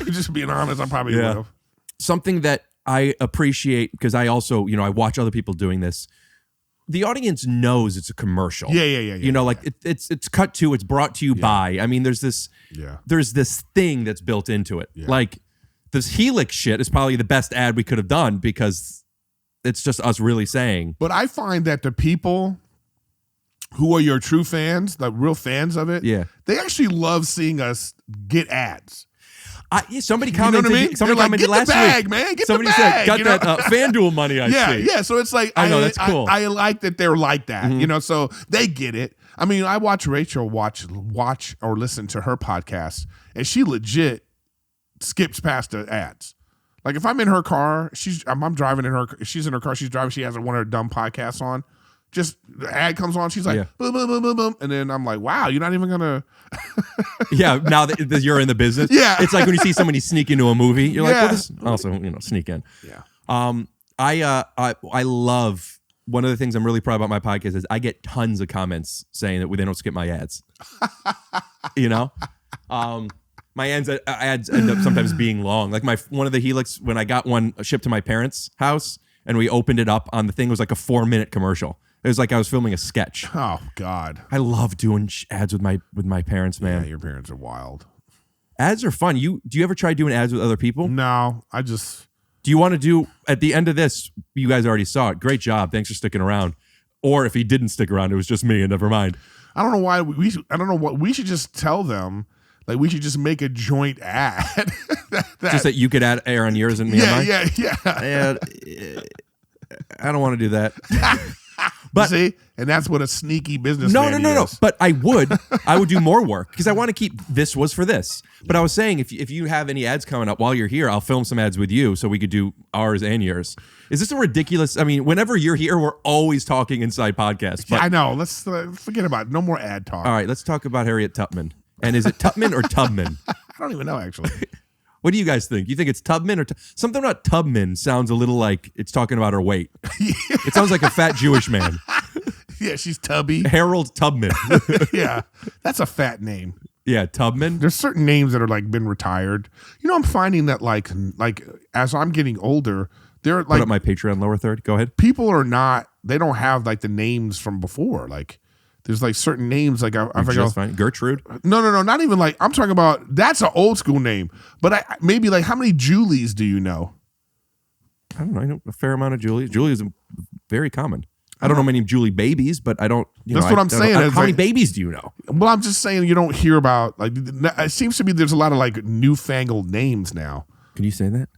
Just being honest, I probably would have. Something that I appreciate because I also, I watch other people doing this. The audience knows it's a commercial. Yeah. It's cut to, it's brought to you by. I mean, there's this thing that's built into it. Yeah. Like this Helix shit is probably the best ad we could have done because it's just us really saying. But I find that the people who are your true fans, the real fans of it, they actually love seeing us get ads. Somebody commented. You know what I mean? Somebody commented like, last get the bag, week. man. Get somebody the bag. Said, got that FanDuel money. I see. Yeah. So it's like I know that's cool. I like that they're like that. Mm-hmm. So they get it. I mean, I watch Rachel watch or listen to her podcast, and she legit skips past the ads. Like if I'm in her car, I'm driving in her. She's in her car. She's driving. She has one of her dumb podcasts on. Just the ad comes on. She's like, boom, boom, boom, boom, boom. And then I'm like, wow, you're not even going to. Yeah, now that you're in the business. Yeah. It's like when you see somebody sneak into a movie, you're like, well, this also, sneak in. Yeah. I love, one of the things I'm really proud about my podcast is I get tons of comments saying that they don't skip my ads. My ads end up sometimes being long. Like one of the Helix, when I got one shipped to my parents' house and we opened it up on the thing, it was like a 4-minute commercial. It was like I was filming a sketch. Oh God. I love doing ads with my parents, man. Yeah, your parents are wild. Ads are fun. Do you ever try doing ads with other people? No, I just. Do you want to do, at the end of this, you guys already saw it. Great job. Thanks for sticking around. Or if he didn't stick around, it was just me and never mind. I don't know why I don't know what we should just tell them. Like we should just make a joint ad. Just that you could air on yours and me on mine? Yeah. I don't want to do that. But see, and that's what a sneaky business. No. But I would do more work because I want to keep this was for this. But I was saying, if you have any ads coming up while you're here, I'll film some ads with you so we could do ours and yours. Is this a ridiculous? I mean, whenever you're here, we're always talking inside podcasts. But, I know. Let's forget about it. No more ad talk. All right, let's talk about Harriet Tubman. And is it Tubman or Tubman? I don't even know actually. What do you guys think? You think it's Tubman or something about Tubman sounds a little like it's talking about her weight. It sounds like a fat Jewish man. Yeah, she's Tubby. Harold Tubman. Yeah, that's a fat name. Yeah, Tubman. There's certain names that are like been retired. I'm finding that like as I'm getting older, they're like. Put up my Patreon lower third. Go ahead. People are not. They don't have like the names from before. Like there's like certain names like I forget. Gertrude. No, not even like I'm talking about. That's an old school name. But maybe like how many Julies do you know? I don't know. I know a fair amount of Julies. Julie is very common. I don't know many Julie babies, but I don't. That's what I'm saying. How many babies do you know? Well, I'm just saying you don't hear about like. It seems to be there's a lot of like newfangled names now. Can you say that?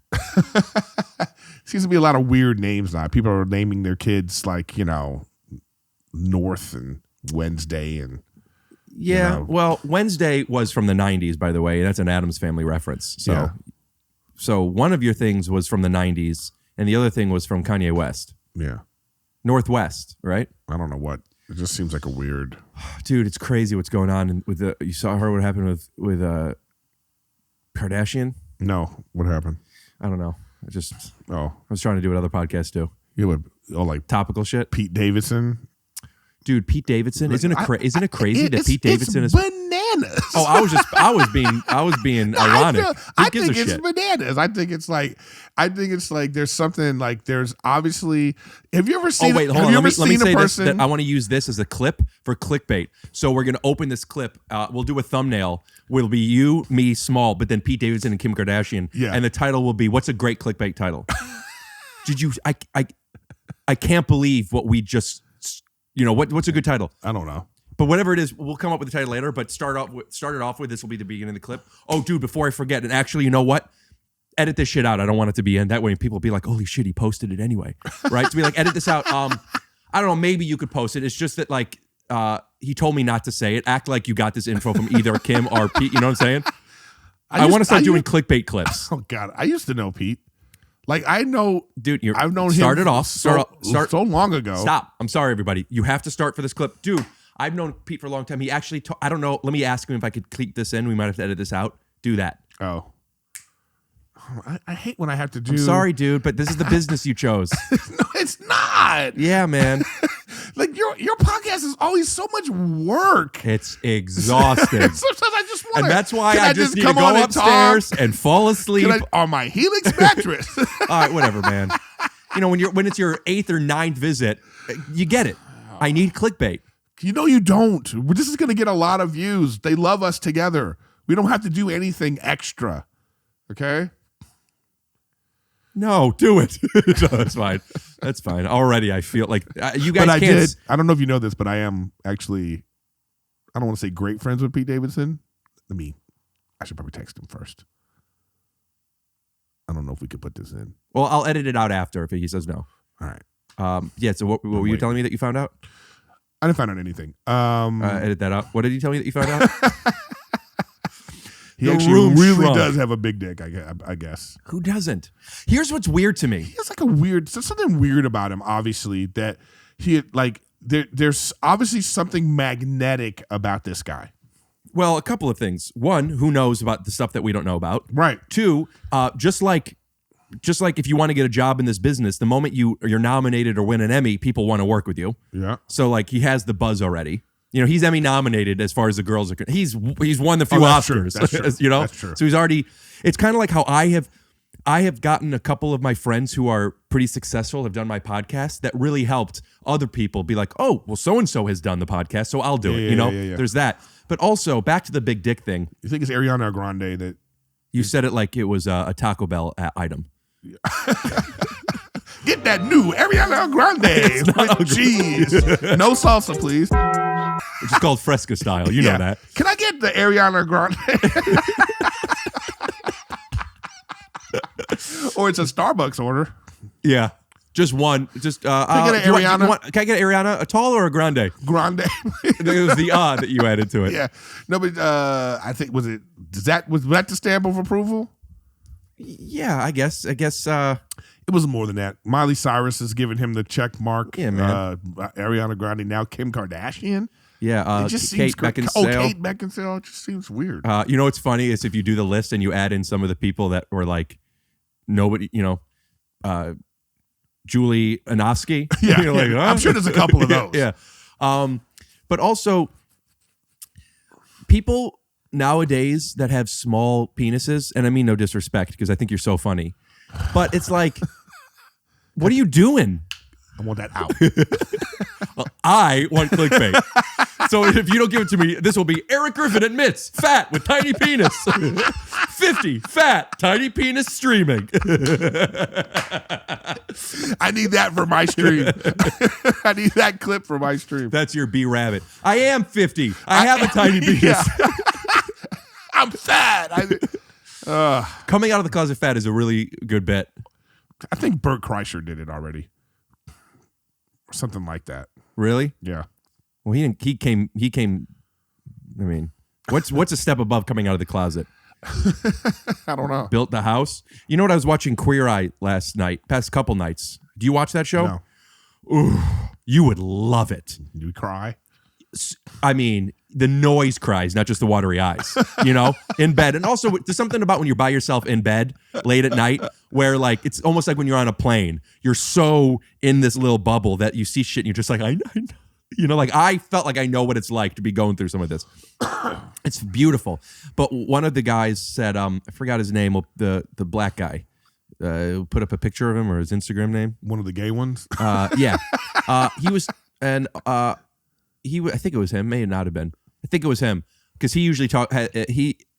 Seems to be a lot of weird names now. People are naming their kids like North and Wednesday and. Yeah, well, Wednesday was from the 90s, by the way. That's an Addams Family reference. So one of your things was from the 90s, and the other thing was from Kanye West. Yeah. Northwest, right? I don't know what. It just seems like a weird. Dude, it's crazy what's going on with the. You saw what happened with Kardashian? No, what happened? I don't know. I was trying to do what other podcasts do. You would like topical shit. Pete Davidson. Dude, Pete Davidson isn't it crazy that Pete Davidson is bananas? Oh, I was being ironic. I think it's bananas. I think it's like there's something like there's obviously. Have you ever seen? Oh wait, hold on. Let me say person? This. I want to use this as a clip for clickbait. So we're gonna open this clip. We'll do a thumbnail. Will be you, me, small, but then Pete Davidson and Kim Kardashian. Yeah. And the title will be "What's a great clickbait title?" Did you? I can't believe what we just. What's a good title? I don't know. But whatever it is, we'll come up with the title later. But start it off with this will be the beginning of the clip. Oh, dude, before I forget, and actually, you know what? Edit this shit out. I don't want it to be in. That way people will be like, holy shit, he posted it anyway. Right? To be like, edit this out. I don't know, maybe you could post it. It's just that like he told me not to say it. Act like you got this info from either Kim or Pete. You know what I'm saying? I want to start doing clickbait clips. Oh God. I used to know Pete. Like I know, dude. I've known him. Start so long ago. Stop. I'm sorry, everybody. You have to start for this clip, dude. I've known Pete for a long time. He actually, I don't know. Let me ask him if I could keep this in. We might have to edit this out. Do that. Oh, I hate when I have to do. I'm sorry, dude, but this is the business you chose. No, it's not. Yeah, man. Like your podcast is always so much work. It's exhausting. Sometimes I just want to. And that's why I just need to go upstairs and fall asleep on my Helix mattress. All right, whatever, man. When it's your 8th or 9th visit, you get it. I need clickbait. You don't. This is going to get a lot of views. They love us together. We don't have to do anything extra. Okay? No, do it. No, that's fine. That's fine. Already, I feel like you guys. But I did. I don't know if you know this, but I am actually. I don't want to say great friends with Pete Davidson. I should probably text him first. I don't know if we could put this in. Well, I'll edit it out after if he says no. All right. Yeah. So what were you telling me that you found out? I didn't find out anything. Edit that out. What did you tell me that you found out? He actually really does have a big dick, I guess. Who doesn't? Here's what's weird to me. He has like there's something weird about him, obviously, that he like there's obviously something magnetic about this guy. Well, a couple of things. One, who knows about the stuff that we don't know about? Right. Two, just like if you want to get a job in this business, the moment you're nominated or win an Emmy, people want to work with you. Yeah. So like he has the buzz already. You know, he's Emmy nominated as far as the girls are concerned. He's won the few that's Oscars. True. That's true. You know, that's true. So he's already. It's kind of like how I have gotten a couple of my friends who are pretty successful, have done my podcast, that really helped other people be like, oh, well, so and so has done the podcast, so I'll do it. You know, there's that. But also back to the big dick thing. You think it's Ariana Grande that you said it like it was a Taco Bell item. Get that new Ariana Grande with cheese. No salsa, please. Which is called Fresca style. You know that. Can I get the Ariana Grande? Or it's a Starbucks order. Yeah. Just one. Just Can I get an Ariana? Can I get an Ariana? A tall or a grande? Grande. It was the that you added to it. Yeah. No, but I think was that the stamp of approval? Yeah, I guess. It was more than that. Miley Cyrus is giving him the check mark. Yeah, man. Ariana Grande, now Kim Kardashian. Yeah, it just Kate seems Beckinsale. Kate Beckinsale. It just seems weird. You know what's funny is if you do the list and you add in some of the people that were like nobody, you know, Julie Anoski. Yeah, You're like, huh? I'm sure there's a couple of those. Yeah. But also people nowadays that have small penises, and I mean no disrespect because I think you're so funny, but it's like, what are you doing? I want that out. Well, I want clickbait. So if you don't give it to me, this will be Erik Griffin admits fat with tiny penis. 50 fat tiny penis streaming. I need that for my stream. I need that clip for my stream. That's your B Rabbit. I am 50. I have a tiny penis. Yeah. I'm fat. Coming out of the closet fat is a really good bet. I think Bert Kreischer did it already. Or something like that. Really? Yeah. Well, he came. I mean, what's a step above coming out of the closet? I don't know. Built the house. You know what? I was watching Queer Eye past couple nights. Do you watch that show? No. Ooh, you would love it. Do you cry? I mean, the noise cries, not just the watery eyes, you know, in bed. And also there's something about when you're by yourself in bed late at night where like, it's almost like when you're on a plane, you're so in this little bubble that you see shit and you're just like, I know. You know, like I felt like I know what it's like to be going through some of this. It's beautiful. But one of the guys said, I forgot his name, the black guy, put up a picture of him or his Instagram name. One of the gay ones? Yeah. He was, and I think it was him, may not have been. I think it was him because he usually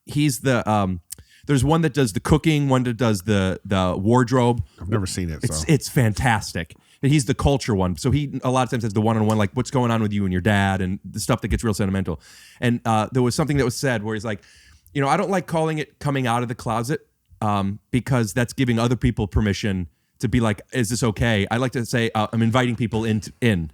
he's the, there's one that does the cooking, one that does the wardrobe. I've never seen it. It's fantastic. And he's the culture one. So he a lot of times has the one-on-one, like what's going on with you and your dad and the stuff that gets real sentimental. And there was something that was said where he's like, you know, I don't like calling it coming out of the closet because that's giving other people permission to be like, is this okay? I like to say I'm inviting people in,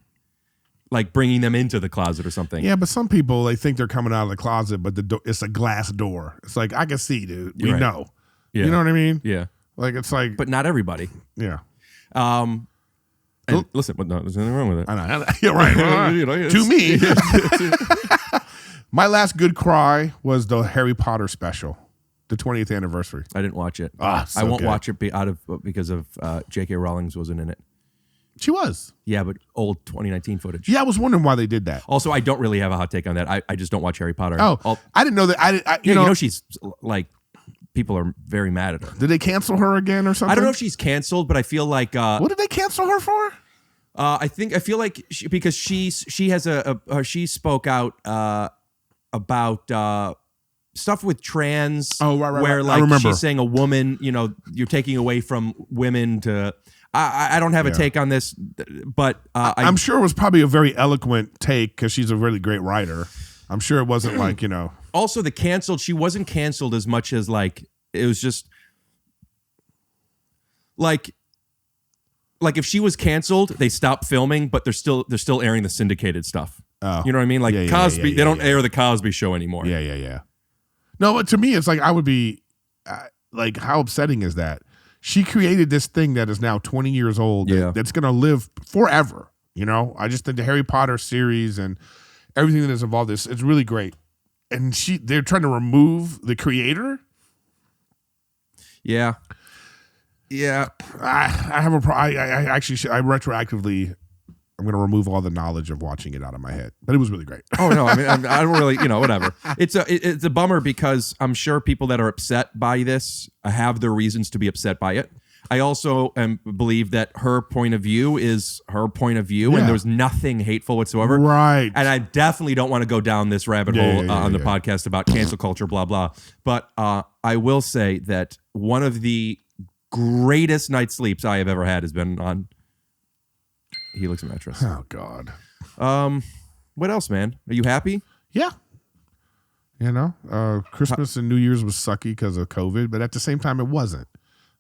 like bringing them into the closet or something. Yeah, but some people, they think they're coming out of the closet, but it's a glass door. It's like, I can see, dude. We right. know. Yeah. You know what I mean? Yeah. Like, it's like. But not everybody. Yeah. And listen, no, there's nothing wrong with it. I know. You're right. You know, to me. My last good cry was the Harry Potter special, the 20th anniversary. I didn't watch it. So I won't good. watch it because of J.K. Rowling wasn't in it. She was. Yeah, but old 2019 footage. Yeah, I was wondering why they did that. Also, I don't really have a hot take on that. I just don't watch Harry Potter. Oh, I didn't know that. You know she's like, people are very mad at her. Did they cancel her again or something? I don't know if she's canceled, but I feel like what did they cancel her for? I feel like because she spoke out about stuff with trans. Oh, right. Where I like remember. she's saying a woman, you know, you're taking away from women to. I don't have a take on this, but I'm sure it was probably a very eloquent take because she's a really great writer. I'm sure it wasn't like, you know. Also, she wasn't canceled as much as like it was just like if she was canceled, they stopped filming, but they're still airing the syndicated stuff. Oh. You know what I mean? Like Cosby, they don't air the Cosby Show anymore. Yeah. No, but to me, it's like I would be like, how upsetting is that? She created this thing that is now 20 years old. Yeah. That's going to live forever. You know, I just think the Harry Potter series and everything that is involved is it's really great. And they're trying to remove the creator. Yeah. I have a I actually I retroactively I'm going to remove all the knowledge of watching it out of my head, but it was really great. Oh no, I mean I don't really, whatever. It's a bummer because I'm sure people that are upset by this have their reasons to be upset by it. I also believe that her point of view is her point of view, and there's nothing hateful whatsoever. Right. And I definitely don't want to go down this rabbit hole on the podcast about cancel culture, blah, blah. But I will say that one of the greatest night's sleeps I have ever had has been on Helix Mattress. Oh, God. What else, man? Are you happy? Yeah. You know, Christmas and New Year's was sucky because of COVID, but at the same time, it wasn't.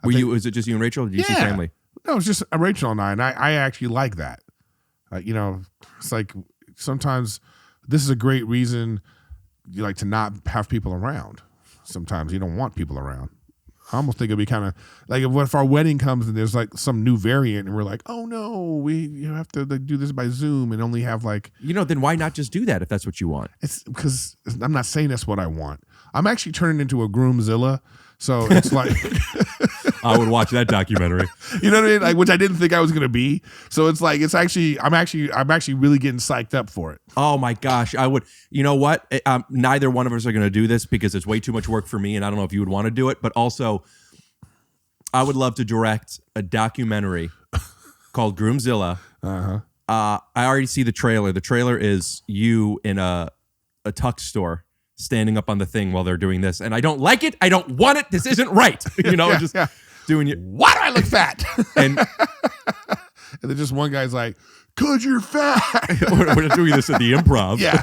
Was it just you and Rachel? Or did you see family? No, it's just Rachel and I actually like that. You know, it's like sometimes this is a great reason you like to not have people around. Sometimes you don't want people around. I almost think it'd be kind of like if our wedding comes and there's like some new variant and we're like, oh no, you have to like do this by Zoom and only have like, then why not just do that if that's what you want? It's because I'm not saying that's what I want. I'm actually turning into a Groomzilla. So it's like I would watch that documentary. You know what I mean? Like, which I didn't think I was gonna be. So it's like I'm actually really getting psyched up for it. Oh my gosh, I would. You know what? Neither one of us are gonna do this because it's way too much work for me, and I don't know if you would want to do it. But also, I would love to direct a documentary called Groomzilla. I already see the trailer. The trailer is you in a tuck store, standing up on the thing while they're doing this. And I don't like it. I don't want it. This isn't right. Doing it. Why do I look fat? And then just one guy's like, because you're fat. We're doing this at the Improv. Yeah.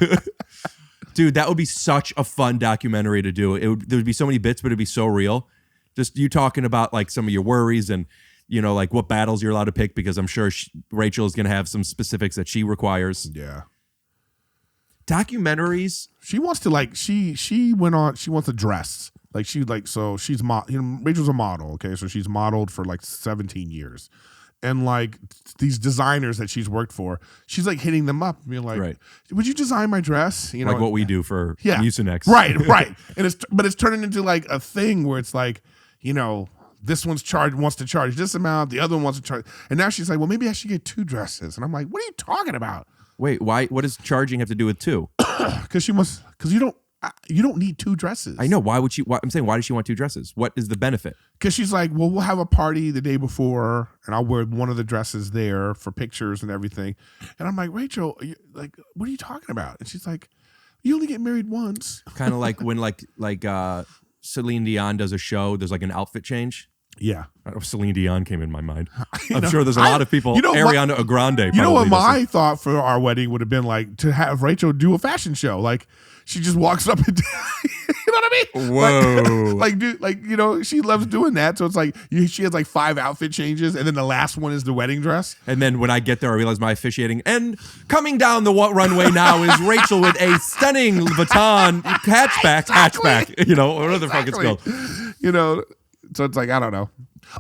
Dude, that would be such a fun documentary to do. There would be so many bits, but it'd be so real. Just you talking about like some of your worries and, like what battles you're allowed to pick, because I'm sure Rachel is going to have some specifics that she requires. Yeah. Documentaries. She wants to she wants to dress like she's Rachel's a model. Okay. So she's modeled for like 17 years. And like these designers that she's worked for, she's like hitting them up and being like, right. Would you design my dress? Like what we do for Mucinex. Right. And it's turning into like a thing where it's like, this one's wants to charge this amount, the other one wants to charge. And now she's like, well, maybe I should get 2 dresses. And I'm like, what are you talking about? Wait, why? What does charging have to do with 2? Because you don't need 2 dresses. I know. Why would she? I'm saying, why does she want 2 dresses? What is the benefit? Because she's like, well, we'll have a party the day before, and I'll wear one of the dresses there for pictures and everything. And I'm like, Rachel, what are you talking about? And she's like, you only get married once. Kind of like when Celine Dion does a show. There's like an outfit change. Yeah. Celine Dion came in my mind. I'm sure there's a lot of people. Ariana Grande. You know what my thought for our wedding would have been like to have Rachel do a fashion show. Like she just walks up and down. You know what I mean? Whoa. She loves doing that. So it's like she has like 5 outfit changes, and then the last one is the wedding dress. And then when I get there, I realize my officiating. And coming down the runway now is Rachel with a stunning Vuitton hatchback. Whatever the fuck it's called. So it's like, I don't know.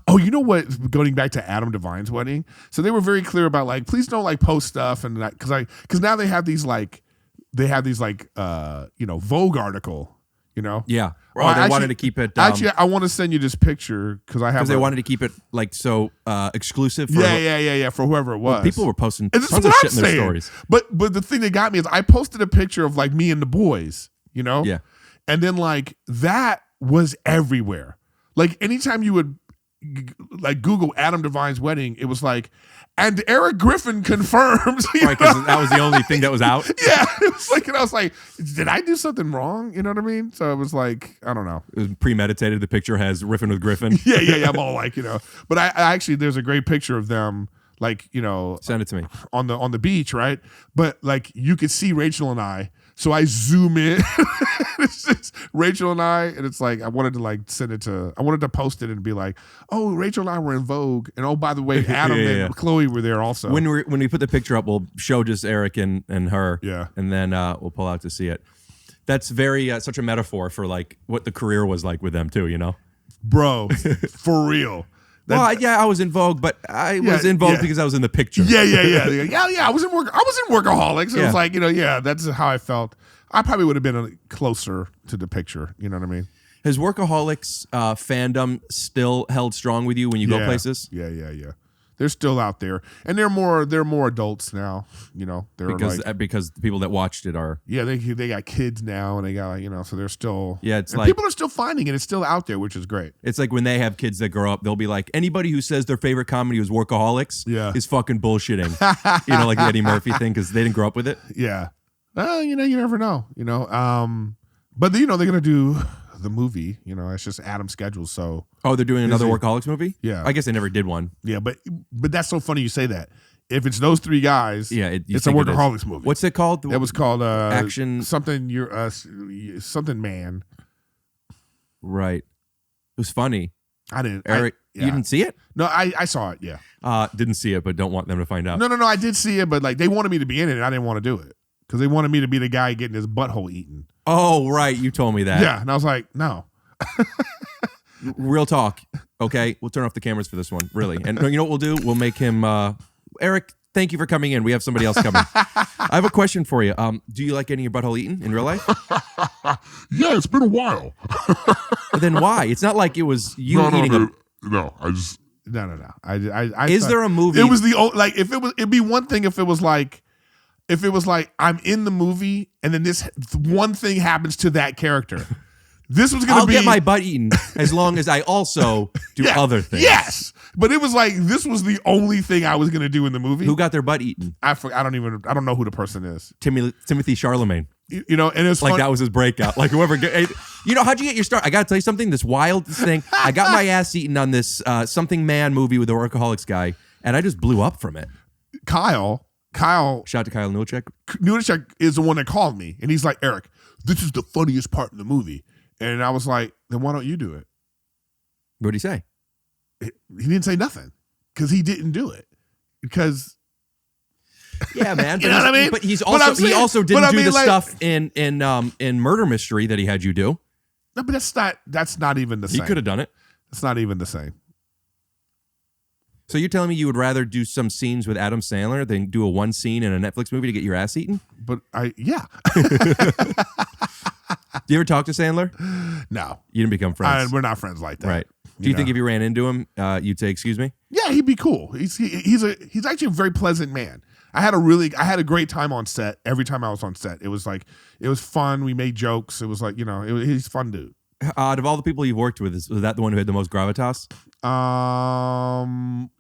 Oh, you know what? Going back to Adam Devine's wedding, so they were very clear about like, please don't like post stuff and that because now they have these Vogue article, Yeah. They wanted to keep it. Actually, I want to send you this picture because they wanted to keep it like so exclusive. For for whoever it was. Well, people were posting and tons of shit in their stories. But the thing that got me is I posted a picture of like me and the boys, Yeah. And then like that was everywhere. Like anytime you would like Google Adam Devine's wedding, it was like, and Erik Griffin confirms. Right, because that was the only thing that was out. Yeah, it was like, and I was like, did I do something wrong? You know what I mean? So it was like, I don't know. It was premeditated. The picture has Riffin with Griffin. Yeah. I'm all like, But I actually, there's a great picture of them, like, send it to me on the beach, right? But like, you could see Rachel and I. So I zoom in. It's just Rachel and I, and it's like I wanted to post it and be like, oh, Rachel and I were in Vogue, and oh, by the way, Adam and Chloe were there also. When we put the picture up, we'll show just Erik and her, and then we'll pull out to see it. That's very such a metaphor for like what the career was like with them too, Bro, for real. Well, I was in Vogue, but I was in Vogue because I was in the picture. Yeah. I was in Workaholics. It was like, that's how I felt. I probably would have been closer to the picture. You know what I mean? Has Workaholics fandom still held strong with you when you go places? Yeah. They're still out there, and they're more adults now. They're because the people that watched it are they got kids now, and they got so they're still it's and like people are still finding it. It's still out there, which is great. It's like when they have kids that grow up, they'll be like, anybody who says their favorite comedy was Workaholics is fucking bullshitting. Like the Eddie Murphy thing because they didn't grow up with it. Yeah, you never know. But they're gonna do the movie. It's just Adam's schedule. So they're doing another Workaholics movie. Yeah, I guess they never did one. Yeah, but that's so funny you say that. If it's those three guys, it's a Workaholics movie. What's it called? That was called Action something. Something man. Right. It was funny. I didn't. Eric, you didn't see it? No, I saw it. Yeah. Didn't see it, but don't want them to find out. No. I did see it, but they wanted me to be in it, and I didn't want to do it because they wanted me to be the guy getting his butthole eaten. Oh, right. You told me that. Yeah, and I was like, no. Real talk. Okay, we'll turn off the cameras for this one. Really, and you know what we'll do? We'll make him. Eric, thank you for coming in. We have somebody else coming. I have a question for you. Do you like getting your butthole eaten in real life? Yeah, it's been a while. Then why? It's not like it was you eating. No, I just no. I Is there a movie? It was if it was. It'd be one thing if it was like I'm in the movie and then this one thing happens to that character. This was going to be. I'll get my butt eaten as long as I also do other things. Yes, but it was like this was the only thing I was going to do in the movie. Who got their butt eaten? I don't know who the person is. Timothy Charlemagne. And it's like that was his breakout. Like whoever. How'd you get your start? I got to tell you something. This wild thing. I got my ass eaten on this Something Man movie with the Workaholics guy, and I just blew up from it. Kyle. Shout out to Kyle Newchek. Newchek is the one that called me, and he's like, Eric, this is the funniest part in the movie. And I was like, then why don't you do it? What did he say? He didn't say nothing because he didn't do it. Because yeah, man. You know what I mean? But he also didn't do the stuff in Murder Mystery that he had you do. No, but that's not even the same. He could have done it. It's not even the same. So you're telling me you would rather do some scenes with Adam Sandler than do a one scene in a Netflix movie to get your ass eaten? But yeah. Do you ever talk to Sandler? No. You didn't become friends? We're not friends like that. Right. Do you think if you ran into him, you'd say, excuse me? Yeah, he'd be cool. He's actually a very pleasant man. I had a great time on set. Every time I was on set, it was fun. We made jokes. It was like, he's a fun dude. Out of all the people you've worked with, was that the one who had the most gravitas?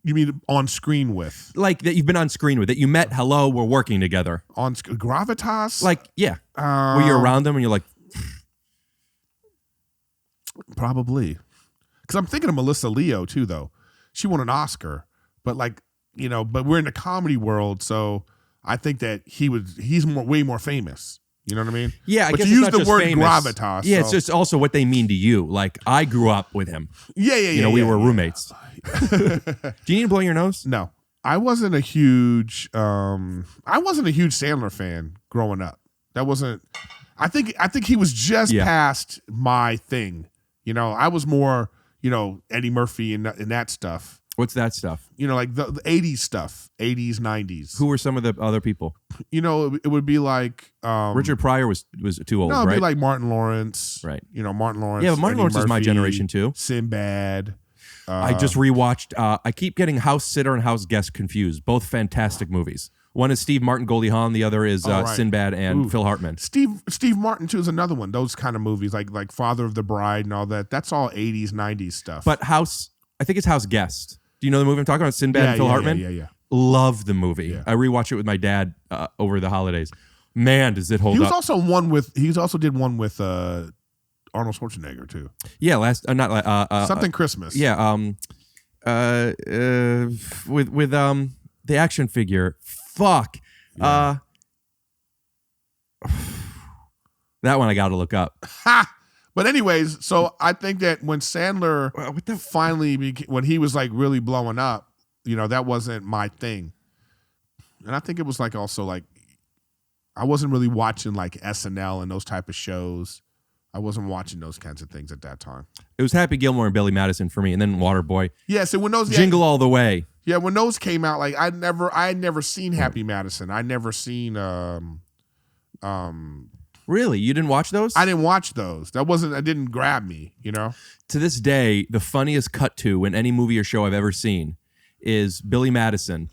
You mean on screen with? Like that you've been on screen with, that you met, hello, we're working together. On gravitas? Like, yeah. Were you around them and you're like... Probably. Because I'm thinking of Melissa Leo too, though. She won an Oscar. But but we're in the comedy world, so I think that he's way more famous. You know what I mean? Yeah, I but guess you it's use not the just word famous. gravitas. Yeah, so. it's just also what they mean to you. Like, I grew up with him. Yeah. We were roommates. Do you need to blow your nose? No. I wasn't a huge Sandler fan growing up. That wasn't I think he was just past my thing. I was more, Eddie Murphy and that stuff. What's that stuff? Like the 80s stuff, 80s, 90s. Who were some of the other people? It would be like Richard Pryor was too old, no, it'd right? be like Martin Lawrence. Right. Martin Lawrence. Yeah, but Martin Eddie Lawrence Murphy, is my generation too. Sinbad. I just rewatched. I keep getting House Sitter and House Guest confused. Both fantastic movies. One is Steve Martin, Goldie Hawn. The other is Sinbad and Phil Hartman. Steve Martin too is another one. Those kind of movies like Father of the Bride and all that. That's all 80s, 90s stuff. But I think it's House Guest. Do you know the movie I'm talking about? Sinbad and Phil Hartman? Yeah. Love the movie. Yeah. I rewatched it with my dad over the holidays. Man, does it hold up. He also did one with Arnold Schwarzenegger too. Yeah, something Christmas. Yeah, with the action figure. Fuck. Yeah. That one I got to look up. But anyways, so I think that when Sandler when he was like really blowing up, that wasn't my thing. And I think it was also I wasn't really watching like SNL and those type of shows. I wasn't watching those kinds of things at that time. It was Happy Gilmore and Billy Madison for me, and then Waterboy. Yeah, so when those Jingle All the Way. Yeah, when those came out, like I had never seen Happy Madison. I never seen Really? You didn't watch those? I didn't watch those. That didn't grab me, you know? To this day, the funniest cut to in any movie or show I've ever seen is Billy Madison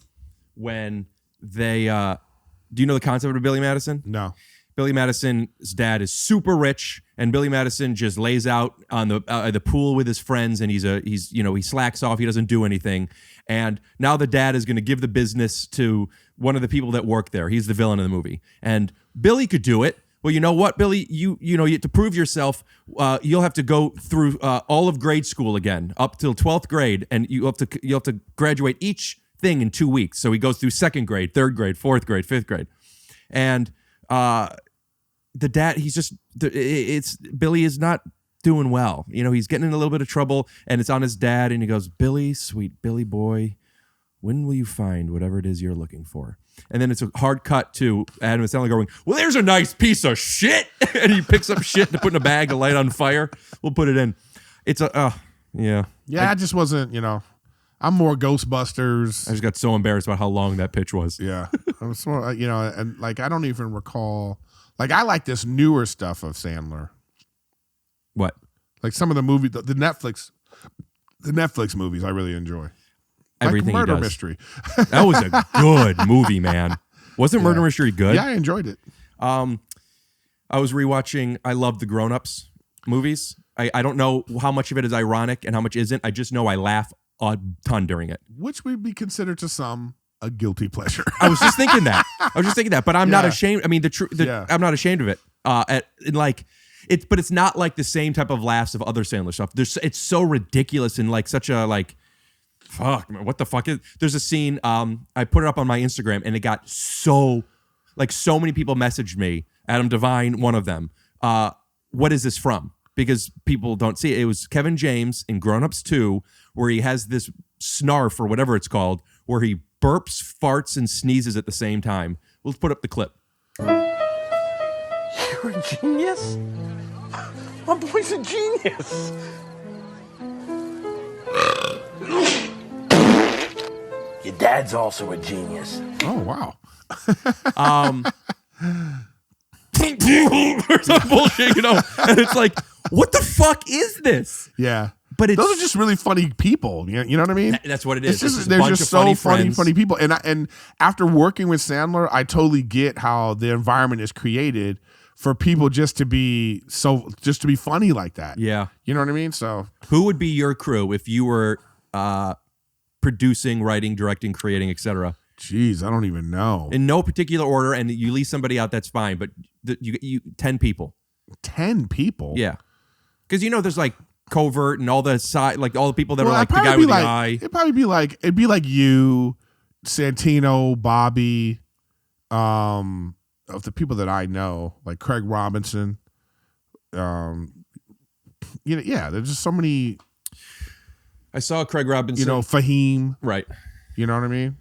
when they do you know the concept of Billy Madison? No. Billy Madison's dad is super rich, and Billy Madison just lays out on the pool with his friends, and he slacks off. He doesn't do anything, and now the dad is going to give the business to one of the people that work there. He's the villain of the movie, and Billy could do it. Well, you know what, Billy? You to prove yourself, you'll have to go through all of grade school again, up till 12th grade, and you have to graduate each thing in 2 weeks. So he goes through 2nd grade, 3rd grade, 4th grade, 5th grade, and the dad, Billy is not doing well. You know, he's getting in a little bit of trouble, and it's on his dad, and he goes, Billy, sweet Billy boy, when will you find whatever it is you're looking for? And then it's a hard cut to Adam Sandler going, well, there's a nice piece of shit. And he picks up shit to put in a bag to light on fire. We'll put it in. It's yeah. Yeah, I just wasn't, I'm more Ghostbusters. I just got so embarrassed about how long that pitch was. Yeah. I'm so, and like, I don't even recall. Like, I like this newer stuff of Sandler. What? Like some of the movies, the Netflix movies I really enjoy. Everything like Murder he does. Mystery. That was a good movie, man. Wasn't Murder Mystery good? Yeah, I enjoyed it. I was rewatching I Love the Grown Ups movies. I don't know how much of it is ironic and how much isn't. I just know I laugh a ton during it. Which would be considered to some a guilty pleasure. I was just thinking that. But I'm not ashamed. I mean, I'm not ashamed of it. But it's not like the same type of laughs of other Sandler stuff. It's so ridiculous and like such a like. Fuck, man, what the fuck is? There's a scene. I put it up on my Instagram, and it got so many people messaged me. Adam Devine, one of them. What is this from? Because people don't see it. It was Kevin James in Grown Ups 2, where he has this snarf or whatever it's called, where he burps, farts, and sneezes at the same time. Let's put up the clip. You're a genius? My boy's a genius. Your dad's also a genius. Oh, wow. Or some bullshit, and it's like, what the fuck is this? Yeah. But those are just really funny people. You know what I mean? That's what it is. They're just so funny people. And after working with Sandler, I totally get how the environment is created for people just to be funny like that. Yeah. You know what I mean? So who would be your crew if you were producing, writing, directing, creating, etc.? Jeez, I don't even know. In no particular order, and you leave somebody out, that's fine. But you 10 people. 10 people? Yeah. Because there's like covert and all the side, like all the people that are like the guy with the eye. It'd be like you, Santino, Bobby, of the people that I know, like Craig Robinson. There's just so many. I saw Craig Robinson. Fahim. Right. You know what I mean?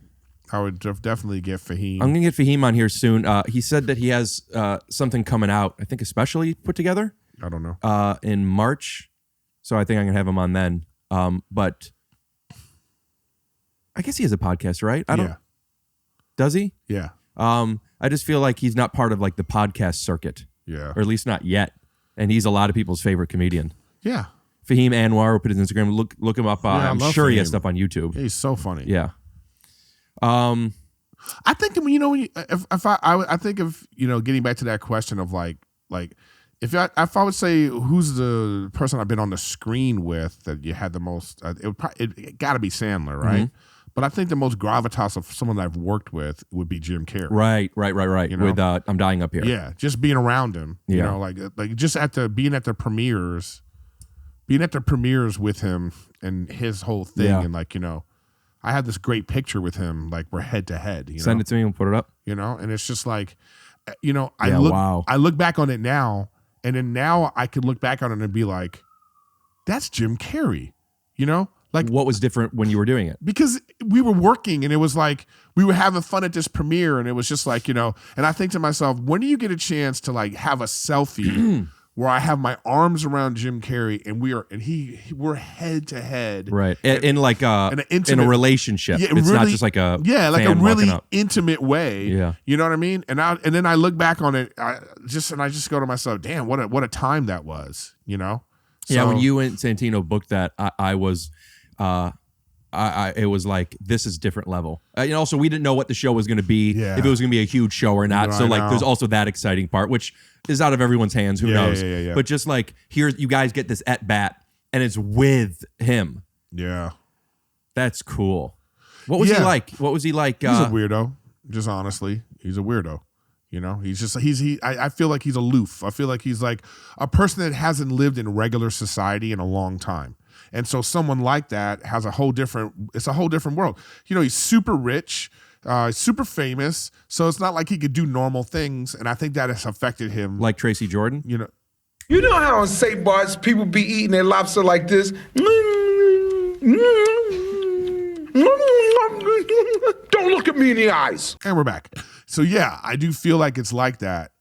I would definitely get Fahim. I'm going to get Fahim on here soon. He said that he has something coming out, I think especially put together. I don't know. In March. So I think I'm going to have him on then. But I guess he has a podcast, right? Yeah. Does he? Yeah. I just feel like he's not part of like the podcast circuit. Yeah. Or at least not yet. And he's a lot of people's favorite comedian. Yeah. Fahim Anwar will put his Instagram. Look him up. I'm sure he has Fahim. stuff on YouTube. He's so funny. Yeah. I think I think of getting back to that question of like if I would say who's the person I've been on the screen with that you had the most, it got to be Sandler, right? Mm-hmm. But I think the most gravitas of someone that I've worked with would be Jim Carrey. Right. With I'm Dying Up Here. Yeah, just being around him. Yeah. Like just being at the premieres with him and his whole thing, Yeah. and I had this great picture with him, like we're head to head. Send it to me and we'll put it up. And it's just like, wow. I look back on it now, and then now I could look back on it and be like, that's Jim Carrey. Like, what was different when you were doing it? Because we were working, and it was like we were having fun at this premiere, and it was just like, and I think to myself, when do you get a chance to like have a selfie where I have my arms around Jim Carrey and we're head to head. Right. In like in a relationship. Yeah, it's really, not just like a like a fan really walking up. intimate way. Yeah. You know what I mean? And then I look back on it, I just go to myself, damn, what a time that was, you know? Yeah, So- when you and Santino booked that, I was it was like, this is different level. And also, we didn't know what the show was going to be, if it was going to be a huge show or not. No, so I like, know. there's also that exciting part, which is out of everyone's hands. Who knows? Yeah. But just like, here, you guys get this at bat, and it's with him. Yeah. That's cool. What was he like? What was he like? He's a weirdo. Just honestly, he's a weirdo. You know, I feel like he's aloof. I feel like he's like a person that hasn't lived in regular society in a long time. And so someone like that has it's a whole different world. You know, he's super rich, super famous. So it's not like he could do normal things. And I think that has affected him. Like Tracy Jordan? You know. You know how on Saint Bart's people be eating their lobster like this? Don't look at me in the eyes. And we're back. So yeah, I do feel like it's like that.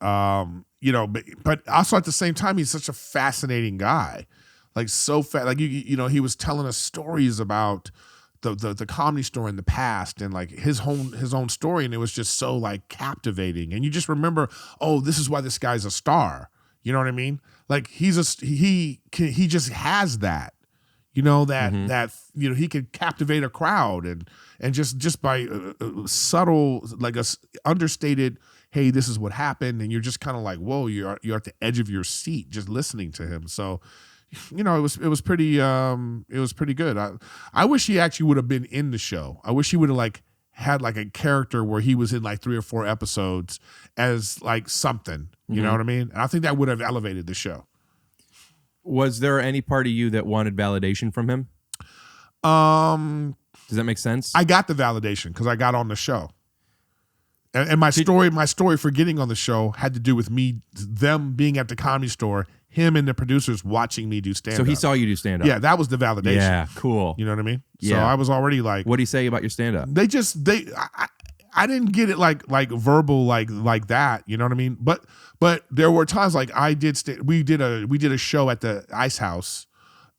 You know, but also at the same time, he's such a fascinating guy. Like so fat. Like you know, he was telling us stories about the Comedy Store in the past and like his own story, and it was just so like captivating. And you just remember, oh, this is why this guy's a star. You know what I mean? Like he just has that. You know that you know he could captivate a crowd and just by subtle, like a understated, hey, this is what happened, and you're just kind of like, whoa, you're at the edge of your seat just listening to him. So, you know, it was pretty good. I wish he actually would have been in the show. I wish he would have like had like a character where he was in like 3 or 4 episodes as like something. You know what I mean? And I think that would have elevated the show. Was there any part of you that wanted validation from him? Does that make sense? I got the validation because I got on the show. And my story for getting on the show had to do with them being at the Comedy Store, him and the producers watching me do stand-up. So he saw you do stand-up. Yeah, that was the validation. Yeah, cool. You know what I mean? Yeah. So I was already like, what do you say about your stand-up? I didn't get it like verbal like that. You know what I mean? But there were times like we did a show at the Ice House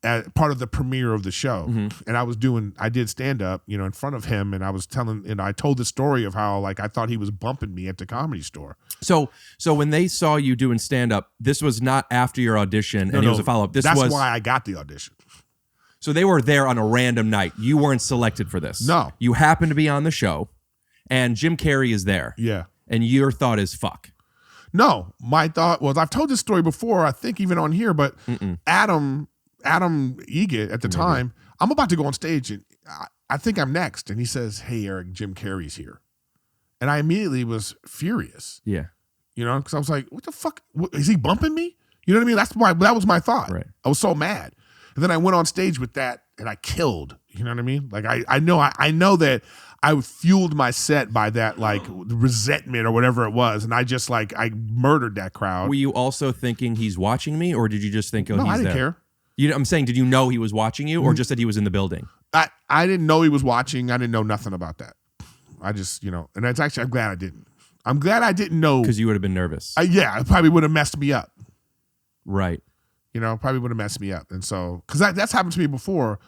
at part of the premiere of the show, and I did stand up, you know, in front of him, and I was telling, and I told the story of how like I thought he was bumping me at the Comedy Store. So when they saw you doing stand up, this was not after your audition, and it was a follow up. That's why I got the audition. So they were there on a random night. You weren't selected for this. No, you happened to be on the show, and Jim Carrey is there. Yeah, and your thought is fuck. No, my thought was, I've told this story before, I think even on here, but Adam Egget at the time, I'm about to go on stage and I think I'm next. And he says, hey, Eric, Jim Carrey's here. And I immediately was furious. Yeah. You know, because I was like, what the fuck? Is he bumping me? You know what I mean? That was my thought. Right. I was so mad. And then I went on stage with that and I killed. You know what I mean? Like I know that I fueled my set by that like resentment or whatever it was, and I just like I murdered that crowd. Were you also thinking he's watching me, or did you just think, oh, no, he's I didn't there? care. I'm saying, did you know he was watching you, or just that he was in the building? I didn't know he was watching. I didn't know nothing about that. I just, you know, and it's actually I'm glad I didn't. I'm glad I didn't know, because you would have been nervous. Yeah, it probably would have messed me up. Right. You know, probably would have messed me up, and so because that's happened to me before.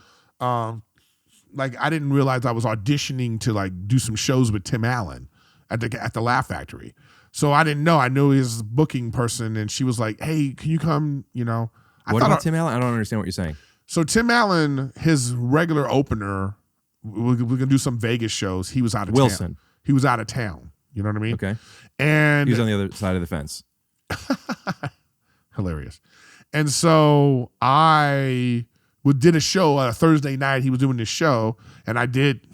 Like I didn't realize I was auditioning to like do some shows with Tim Allen at the Laugh Factory. So I didn't know. I knew his booking person, and she was like, "Hey, can you come?" You know. What about Tim Allen? I don't understand what you're saying. So Tim Allen, his regular opener, we're gonna do some Vegas shows. He was out of town. He was out of town. You know what I mean? Okay. And he was on the other side of the fence. Hilarious. And so we did a show on a Thursday night. He was doing this show, and I did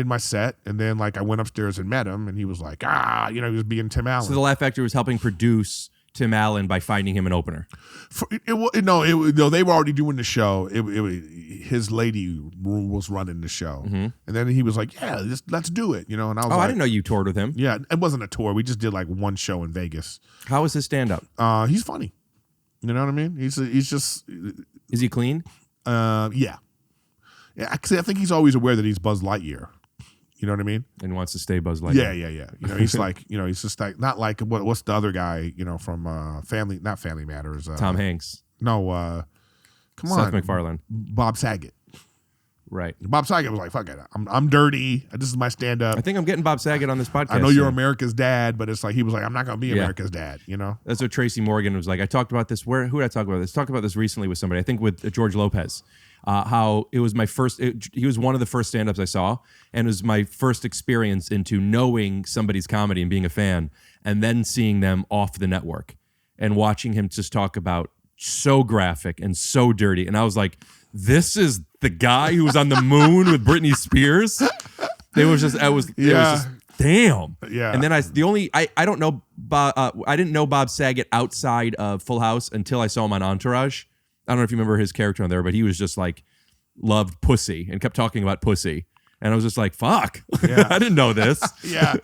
my set, and then like I went upstairs and met him, and he was like, he was being Tim Allen. So the Laugh Factory was helping produce Tim Allen by finding him an opener. No, they were already doing the show. His lady was running the show, and then he was like, "Yeah, let's do it," you know. And I was I didn't know you toured with him. Yeah, it wasn't a tour. We just did like one show in Vegas. How was his stand up? He's funny. You know what I mean? He's just. Is he clean? Yeah. Because I think he's always aware that he's Buzz Lightyear. You know what I mean? And wants to stay Buzz Lightyear. Yeah. You know, he's like, you know, he's just like not like what's the other guy? You know, from not Family Matters. Tom Hanks. No, come Seth on, MacFarlane. Bob Saget. Right. Bob Saget was like, fuck it, I'm dirty. This is my stand up. I think I'm getting Bob Saget on this podcast. I know you're America's dad, but it's like he was like, I'm not gonna be America's dad. You know. That's what Tracy Morgan was like. I talked about this. Who did I talk about this? Talked about this recently with somebody. I think with George Lopez. How it was my first. He was one of the first stand-ups I saw, and it was my first experience into knowing somebody's comedy and being a fan, and then seeing them off the network and watching him just talk about so graphic and so dirty. And I was like, this is the guy who was on the moon with Britney Spears. It was just damn. Yeah. And then I don't know I didn't know Bob Saget outside of Full House until I saw him on Entourage. I don't know if you remember his character on there, but he was just like loved pussy and kept talking about pussy. And I was just like, fuck. Yeah. I didn't know this. Yeah.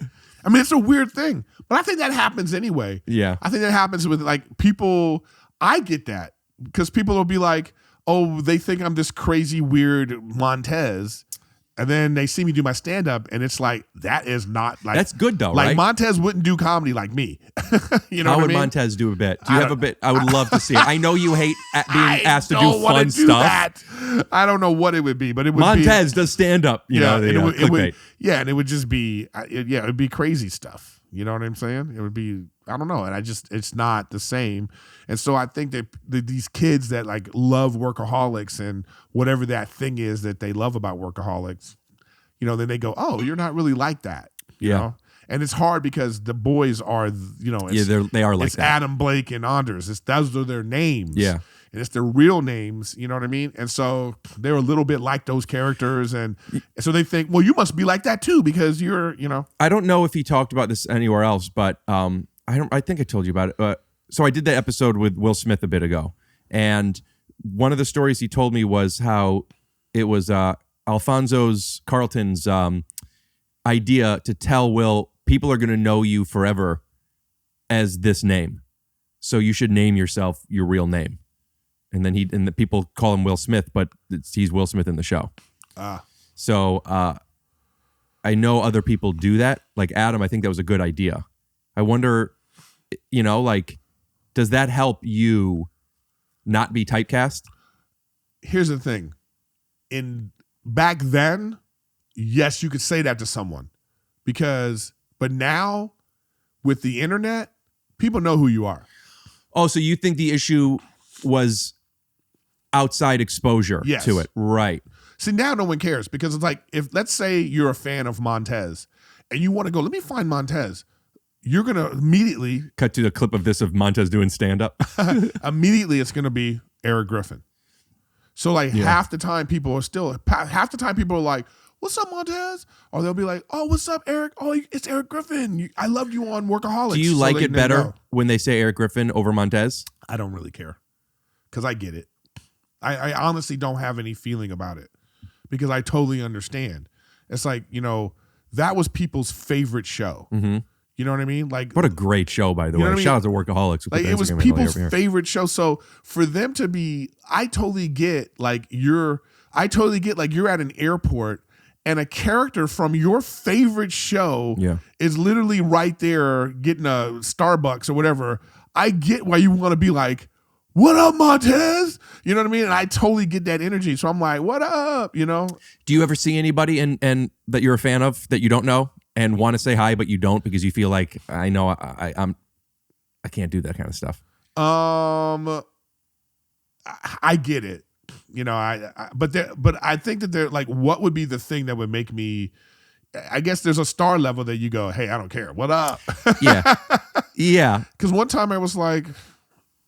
I mean, it's a weird thing, but I think that happens anyway. Yeah. I think that happens with like people. I get that because people will be like, oh, they think I'm this crazy, weird Montez. And then they see me do my stand-up, and it's like, that is not like... That's good, though, like, right? Montez wouldn't do comedy like me. You know How what would I mean? Montez do a bit? Do you have a bit? I would love to see it. I know you hate being asked to do don't wanna fun do stuff. That. I don't know what it would be, but it would Montez does stand-up, you know, the clickbait. Yeah, and it would just be, it would be crazy stuff. You know what I'm saying? It would be, I don't know. And it's not the same. And so I think that these kids that like love workaholics and whatever that thing is that they love about workaholics, you know, then they go, oh, you're not really like that. You know? And it's hard because the boys are, you know, they are like it's that. Adam, Blake, and Anders. Those are their names. Yeah. And it's their real names, you know what I mean? And so they're a little bit like those characters. And so they think, well, you must be like that too because you're, you know. I don't know if he talked about this anywhere else, but I think I told you about it. So I did that episode with Will Smith a bit ago. And one of the stories he told me was how it was Alfonso Carlton's idea to tell Will, people are going to know you forever as this name. So you should name yourself your real name. And then the people call him Will Smith, but he's Will Smith in the show. So I know other people do that. Like Adam, I think that was a good idea. I wonder, you know, like, does that help you not be typecast? Here's the thing. Back then, yes, you could say that to someone but now with the internet, people know who you are. Oh, so you think the issue was outside exposure to it? Right. See, now no one cares because it's like, if let's say you're a fan of Montez and you want to go, let me find Montez. You're going to immediately cut to the clip of Montez doing stand-up. Immediately it's going to be Erik Griffin. So like half the time people are like, what's up, Montez? Or they'll be like, oh, what's up, Eric? Oh, it's Erik Griffin. I loved you on Workaholics. Do you like it better when they say Erik Griffin over Montez? I don't really care because I get it. I honestly don't have any feeling about it because I totally understand. It's like, you know, that was people's favorite show. Mm-hmm. You know what I mean? Like, what a great show, by the way. Shout out to Workaholics. Like, it was people's favorite show. So for them to be, I totally get you're at an airport and a character from your favorite show is literally right there getting a Starbucks or whatever. I get why you want to be like, what up, Montez? You know what I mean? And I totally get that energy. So I'm like, what up? You know? Do you ever see anybody and that you're a fan of that you don't know and want to say hi, but you don't because you feel like, I know I can't do that kind of stuff? I get it. You know, but I think that they're like, what would be the thing that would make me? I guess there's a star level that you go, hey, I don't care. What up? Yeah. Because one time I was like,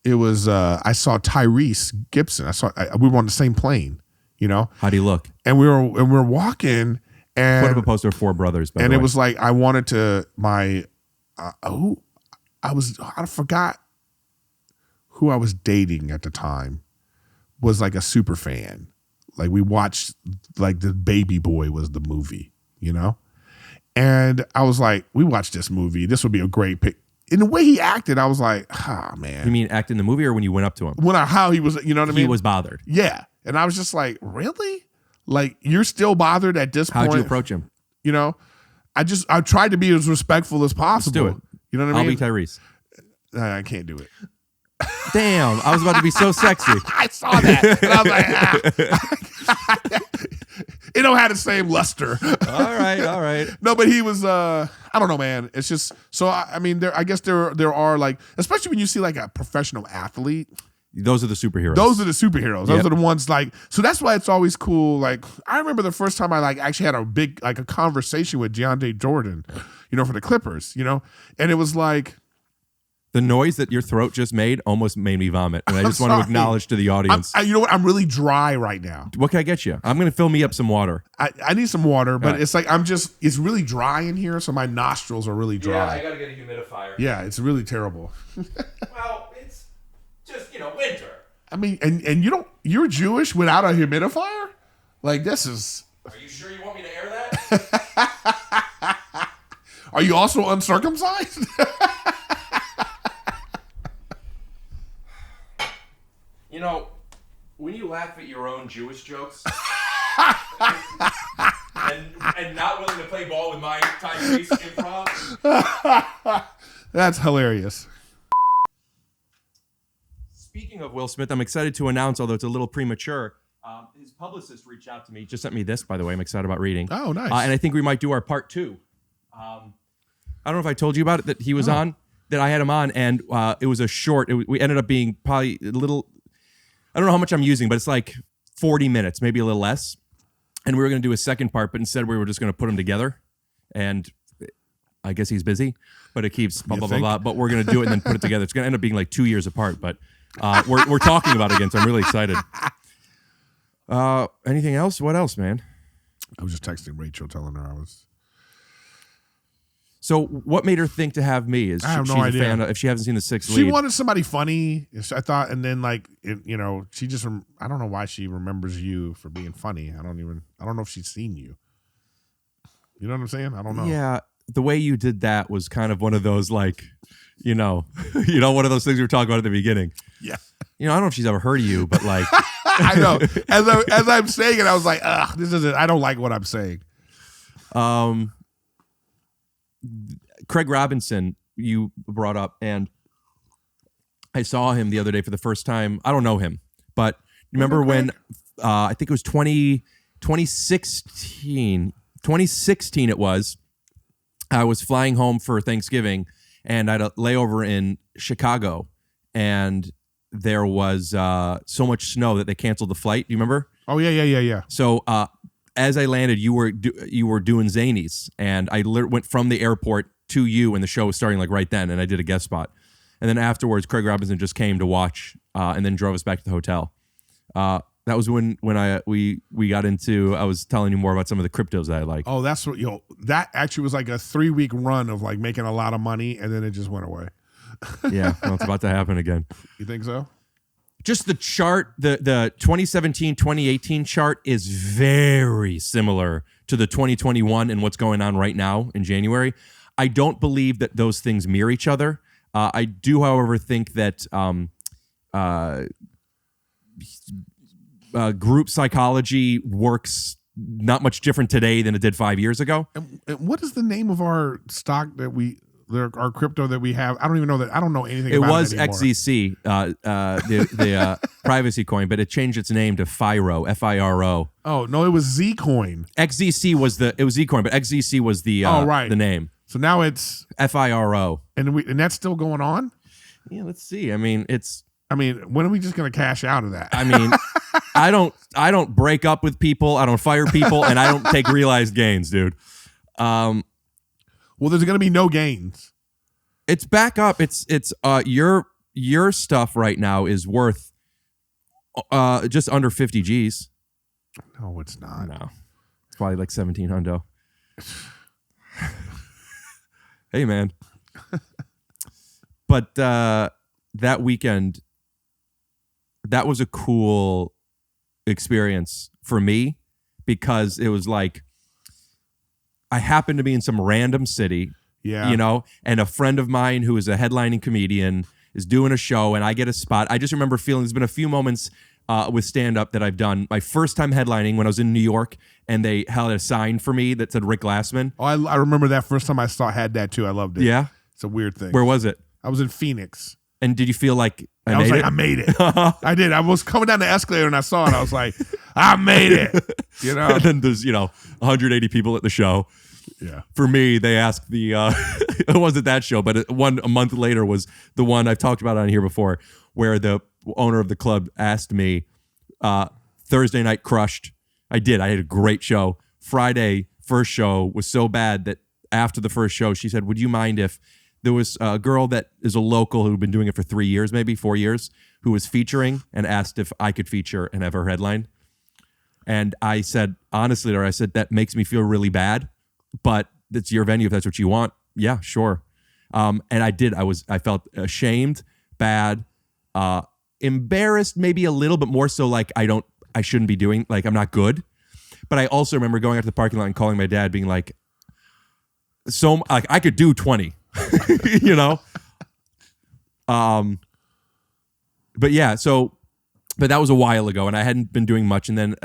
it was I saw Tyrese Gibson. We were on the same plane. You know, how'd he look? And we were walking. And put up a poster of Four Brothers. And it was like I wanted to I forgot who I was dating at the time. Was like a super fan. Like we watched, like the Baby Boy was the movie, you know? And I was like, we watched this movie. This would be a great pick. In the way he acted, I was like, man. You mean act in the movie or when you went up to him? How he was, you know what I mean? He was bothered. Yeah. And I was just like, really? Like, you're still bothered at this point? How'd you approach him? You know, I tried to be as respectful as possible. Let's do it. You know what I mean? I'll be Tyrese. I can't do it. Damn, I was about to be so sexy. I saw that. And I was like, it don't have the same luster. All right. No, but he was. I don't know, man. It's just so. I mean, I guess there are like, especially when you see like a professional athlete. Those are the superheroes. Those are the superheroes. Those Yep. are the ones like. So that's why it's always cool. Like I remember the first time I like actually had a big like a conversation with DeAndre Jordan, for the Clippers, and it was like. The noise that your throat just made almost made me vomit, and I just want to acknowledge to the audience. You know what? I'm really dry right now. What can I get you? I'm going to fill me up some water. I need some water, but right. it's like it's really dry in here, so my nostrils are really dry. Yeah, I gotta get a humidifier. Yeah, it's really terrible. Well, it's just winter. I mean, and you're Jewish without a humidifier? Like this is. Are you sure you want me to air that? Are you also uncircumcised? When you laugh at your own Jewish jokes and not willing to play ball with my Tyrese improv. That's hilarious. Speaking of Will Smith, I'm excited to announce, although it's a little premature, his publicist reached out to me. Just sent me this, by the way. I'm excited about reading. Oh, nice. And I think we might do our part 2. I don't know if I told you about it, that he was on, that I had him on, and it was a short. We ended up being probably a little... I don't know how much I'm using, but it's like 40 minutes, maybe a little less. And we were going to do a second part, but instead we were just going to put them together. And I guess he's busy, but it keeps blah, blah, blah, blah. But we're going to do it and then put it together. It's going to end up being like 2 years apart, but we're talking about it again, so I'm really excited. Anything else? What else, man? I was just texting Rachel telling her I was... So what made her think to have me? Is I have she's no a idea. fan of, if she hasn't seen the Sixth She Lead? wanted somebody funny, I thought, and then like she just I don't know why she remembers you for being funny. I don't know if she's seen you. You know what I'm saying? I don't know. Yeah, the way you did that was kind of one of those like, one of those things we were talking about at the beginning. Yeah. I don't know if she's ever heard of you, but like, I know. As I'm saying it, I was like, ugh, this isn't. I don't like what I'm saying. Craig Robinson, you brought up, and I saw him the other day for the first time. I don't know him, but remember when I think it was 2016 it was, I was flying home for Thanksgiving, and I had a layover in Chicago, and there was so much snow that they canceled the flight. Do you remember? Oh, yeah. So as I landed, you were doing Zanies, and I went from the airport to you, and the show was starting like right then, and I did a guest spot. And then afterwards, Craig Robinson just came to watch, and then drove us back to the hotel. That was when we got into. I was telling you more about some of the cryptos that I like. Oh, that's what that actually was like a 3-week run of like making a lot of money, and then it just went away. Yeah, well, it's about to happen again. You think so? Just the chart, the 2017-2018 chart is very similar to the 2021 and what's going on right now in January. I don't believe that those things mirror each other. I do, however, think that group psychology works not much different today than it did 5 years ago. And what is the name of our stock our crypto that we have? I don't even know that. I don't know anything about it. It was anymore. XZC, the privacy coin, but it changed its name to FIRO, F-I-R-O. Oh, no, it was Zcoin. XZC was Zcoin, but XZC was the the name. So now it's FIRO. And that's still going on? Yeah, let's see. I mean, when are we just going to cash out of that? I mean, I don't break up with people, I don't fire people, and I don't take realized gains, dude. Well, there's going to be no gains. It's back up. It's your stuff right now is worth just under 50 G's. No, it's not. No, it's probably like 1700. Hey, man. But that weekend, that was a cool experience for me because it was like, I happened to be in some random city, and a friend of mine who is a headlining comedian is doing a show, and I get a spot. I just remember feeling there's been a few moments with stand-up that I've done. My first time headlining when I was in New York, and they held a sign for me that said Rick Glassman. Oh, I remember that first time I had that too. I loved it. Yeah? It's a weird thing. Where was it? I was in Phoenix. And did you feel like I was like, I made it. I did. I was coming down the escalator and I saw it. I was like, I made it. You know? And then there's, 180 people at the show. Yeah. For me, they asked the, it wasn't that show, but a month later was the one I've talked about on here before, where the owner of the club asked me, Thursday night crushed. I did. I had a great show. Friday, first show was so bad that after the first show, she said, would you mind if there was a girl that is a local who'd been doing it for 3 years, maybe 4 years, who was featuring and asked if I could feature and have her headline. And I said, honestly, I said, that makes me feel really bad, but it's your venue if that's what you want. Yeah, sure. And I did. I felt ashamed, bad, embarrassed, maybe a little, but more so like I shouldn't be doing, like I'm not good. But I also remember going out to the parking lot and calling my dad being like, I could do 20. But yeah, but that was a while ago and I hadn't been doing much. And then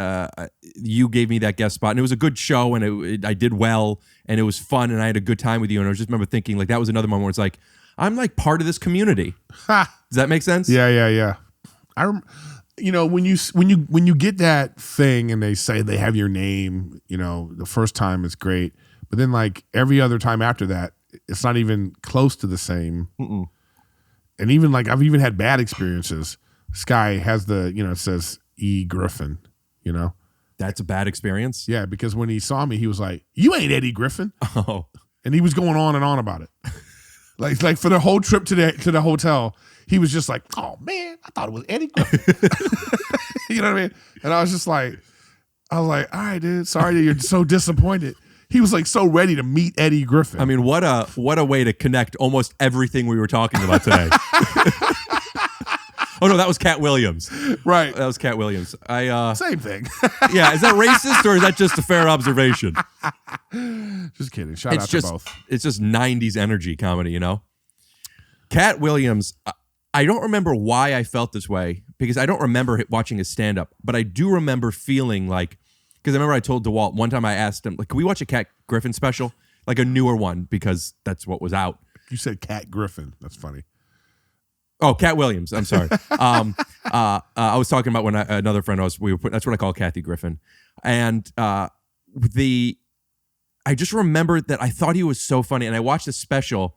you gave me that guest spot and it was a good show and I did well and it was fun and I had a good time with you. And I just remember thinking like that was another moment where it's like, I'm like part of this community. Does that make sense? Yeah. When you get that thing and they say they have your name, the first time it's great. But then like every other time after that, it's not even close to the same. Mm-mm. And even like I've even had bad experiences. This guy has it says E. Griffin, That's a bad experience? Yeah, because when he saw me, he was like, you ain't Eddie Griffin. Oh. And he was going on and on about it. like for the whole trip to the hotel, he was just like, oh man, I thought it was Eddie Griffin. You know what I mean? And I was like, all right, dude, sorry that you're so disappointed. He was like so ready to meet Eddie Griffin. I mean, what a way to connect almost everything we were talking about today. Oh no, that was Cat Williams. Right. That was Cat Williams. Same thing. Yeah, is that racist or is that just a fair observation? Just kidding. Shout out to both. It's just 90s energy comedy, Cat Williams, I don't remember why I felt this way because I don't remember watching his stand-up, but I do remember feeling like, because I remember I told DeWalt one time I asked him, like, can we watch a Cat Griffin special? Like a newer one because that's what was out. You said Cat Griffin. That's funny. Oh, Cat Williams. I'm sorry. I was talking about when another friend that's what I call Kathy Griffin. And I just remember that I thought he was so funny. And I watched the special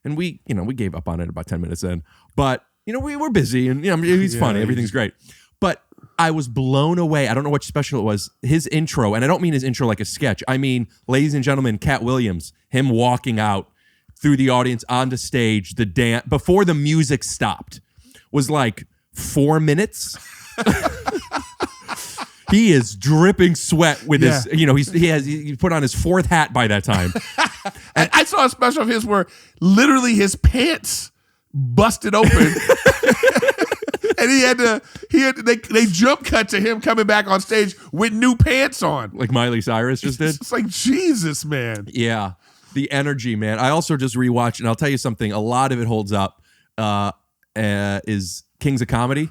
and we gave up on it about 10 minutes in. But, we were busy and, he's funny. Everything's great. But I was blown away. I don't know which special it was. His intro, and I don't mean his intro like a sketch. I mean, ladies and gentlemen, Cat Williams, him walking out through the audience onto stage, the dance before the music stopped was like 4 minutes. He is dripping sweat with his, he put on his fourth hat by that time. And I saw a special of his where literally his pants busted open. And they jump cut to him coming back on stage with new pants on. Like Miley Cyrus just did? It's like, Jesus, man. Yeah. The energy, man. I also just rewatched, and I'll tell you something, a lot of it holds up, is Kings of Comedy.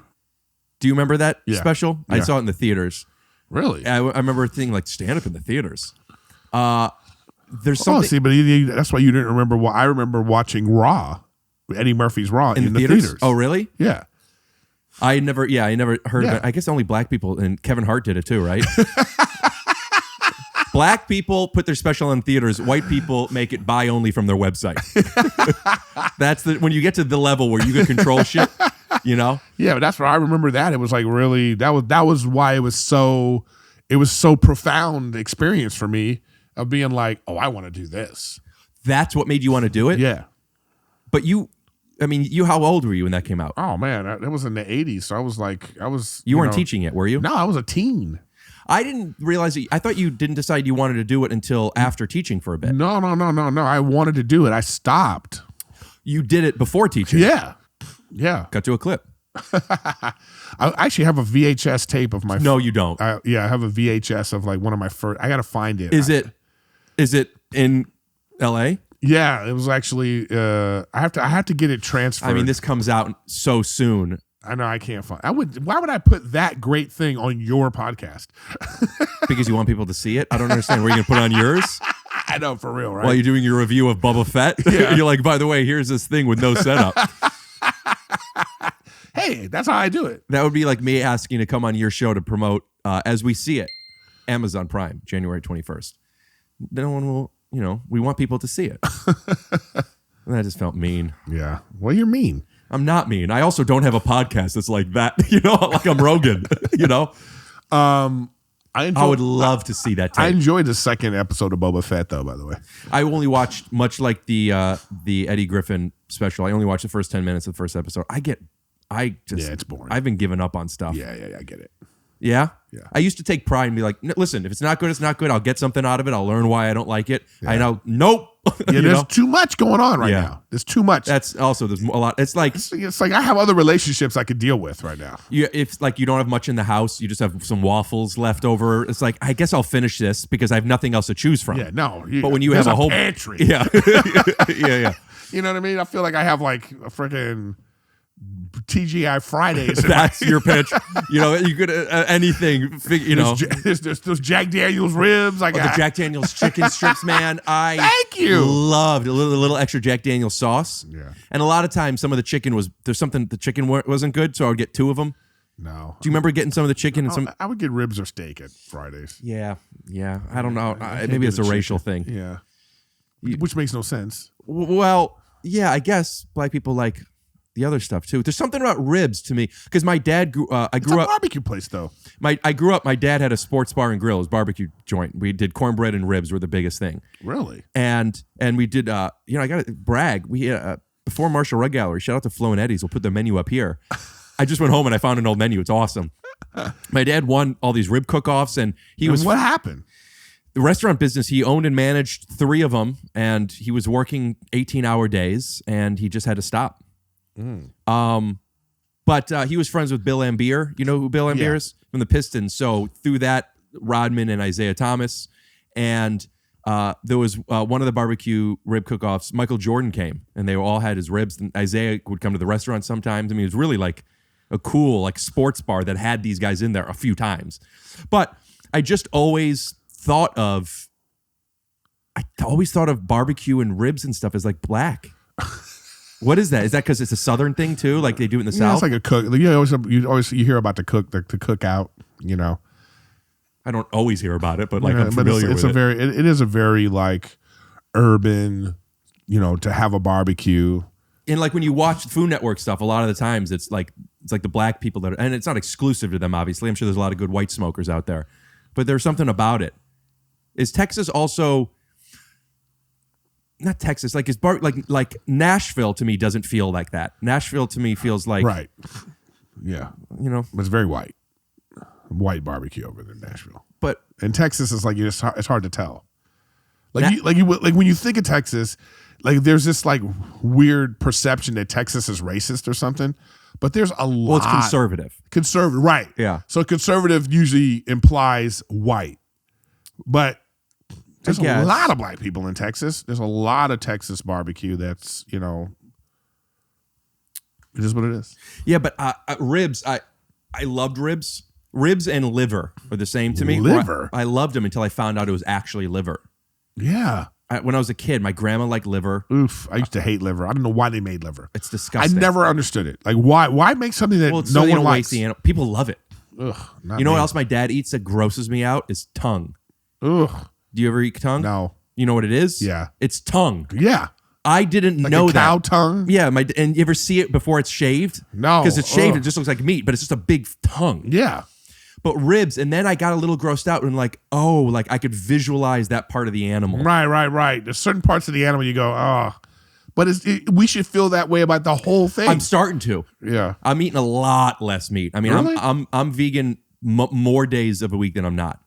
Do you remember that special? Yeah. I saw it in the theaters. Really? I remember thinking, like, stand up in the theaters. There's something. Oh, see, but that's why you didn't remember. I remember watching Raw, Eddie Murphy's Raw in the theaters. Oh, really? Yeah. I never heard of it. I guess only black people, and Kevin Hart did it too, right? Black people put their special in theaters. White people make it buy only from their website. That's when you get to the level where you can control shit, Yeah, but that's where I remember that. It was like really that was why it was so profound experience for me of being like, oh, I want to do this. That's what made you want to do it? Yeah. But how old were you when that came out? Oh man, it was in the 80s. So I was You weren't teaching yet, were you? No, I was a teen. I didn't realize I thought you didn't decide you wanted to do it until after teaching for a bit. No. I wanted to do it. I stopped. You did it before teaching? Yeah. Got to a clip. I actually have a VHS tape of my. No, you don't. I have a VHS of like one of my first. I got to find it. Is it in L.A.? Yeah, it was actually. I have to get it transferred. I mean, this comes out so soon. I know I can't find. Why would I put that great thing on your podcast? Because you want people to see it? I don't understand. Were you going to put it on yours? I know, for real, right? While you're doing your review of Boba Fett? Yeah. You're like, by the way, here's this thing with no setup. Hey, that's how I do it. That would be like me asking to come on your show to promote As We See It, Amazon Prime, January 21st. No one will, we want people to see it. That just felt mean. Yeah. Well, you're mean. I'm not mean. I also don't have a podcast that's like that, like I'm Rogan, I would love to see that tape. I enjoyed the second episode of Boba Fett, though, by the way. I only watched, much like the Eddie Griffin special, I only watched the first 10 minutes of the first episode. It's boring. I've been giving up on stuff. Yeah, I get it. Yeah? Yeah. I used to take pride and be like, listen, if it's not good, it's not good. I'll get something out of it. I'll learn why I don't like it. Yeah. I know, nope. Yeah, there's too much going on right now. There's too much. That's also, there's a lot. It's like I have other relationships I could deal with right now. If like you don't have much in the house, you just have some waffles left over. It's like, I guess I'll finish this because I have nothing else to choose from. Yeah, no. But when you there's have a whole pantry. Yeah. Yeah. You know what I mean? I feel like I have like a freaking TGI Fridays. That's your pitch. You could anything. There's those Jack Daniels ribs. I got the Jack Daniels chicken strips, man. Thank you. Loved a little extra Jack Daniels sauce. Yeah. And a lot of times, some of the chicken the chicken wasn't good, so I would get 2 of them. No. Do you remember getting some of the chicken and some? I would get ribs or steak at Fridays. Yeah. I don't know. Maybe it's a racial thing. Yeah. Which makes no sense. Well, yeah, I guess black people like the other stuff too. There's something about ribs to me because my dad grew. I grew up barbecue place though. I grew up. My dad had a sports bar and grill, his barbecue joint. We did cornbread and ribs were the biggest thing. Really? And we did. I got to brag. We before Marshall Rug Gallery. Shout out to Flo and Eddie's. We'll put the menu up here. I just went home and I found an old menu. It's awesome. My dad won all these rib cook-offs and what happened? The restaurant business, he owned and managed 3 of them, and he was working 18-hour days, and he just had to stop. But he was friends with Bill Lambier. You know who Bill Lambier is? From the Pistons. So through that, Rodman and Isaiah Thomas. And there was one of the barbecue rib cook-offs, Michael Jordan came, and they all had his ribs. And Isaiah would come to the restaurant sometimes. I mean, it was really like a cool like sports bar that had these guys in there a few times. But I just always thought of barbecue and ribs and stuff as like black. What is that? Is that because it's a Southern thing too? Like they do it in the South? It's like a cook. You hear about the cookout. I don't always hear about it, but like I'm familiar with it. It is a very like urban, to have a barbecue. And like when you watch Food Network stuff, a lot of the times it's like the black people that are, and it's not exclusive to them. Obviously, I'm sure there's a lot of good white smokers out there, but there's something about it. Is Texas also? Not Texas, like like Nashville to me doesn't feel like that. Nashville to me feels like right, yeah, it's very white barbecue over there in Nashville. But in Texas, it's like it's hard to tell. Like when you think of Texas, like there's this like weird perception that Texas is racist or something. But there's a lot. Well, it's conservative. Conservative, right? Yeah. So conservative usually implies white, but. There's a lot of black people in Texas. There's a lot of Texas barbecue that's, it is what it is. Yeah, but ribs, I loved ribs. Ribs and liver are the same to me. Liver? I loved them until I found out it was actually liver. Yeah. When I was a kid, my grandma liked liver. Oof, I used to hate liver. I don't know why they made liver. It's disgusting. I never understood it. Like, why make something that no one likes? People love it. Ugh, you know what else my dad eats that grosses me out is tongue. Ugh. Do you ever eat tongue? No. You know what it is? Yeah. It's tongue. Yeah. I didn't like know a cow that. tongue? Yeah. And you ever see it before it's shaved? No. Because it's shaved, it just looks like meat, but it's just a big tongue. Yeah. But ribs, and then I got a little grossed out and like, oh, like I could visualize that part of the animal. Right. There's certain parts of the animal you go, oh. But we should feel that way about the whole thing. I'm starting to. Yeah. I'm eating a lot less meat. I mean, really? I'm vegan more days of a week than I'm not.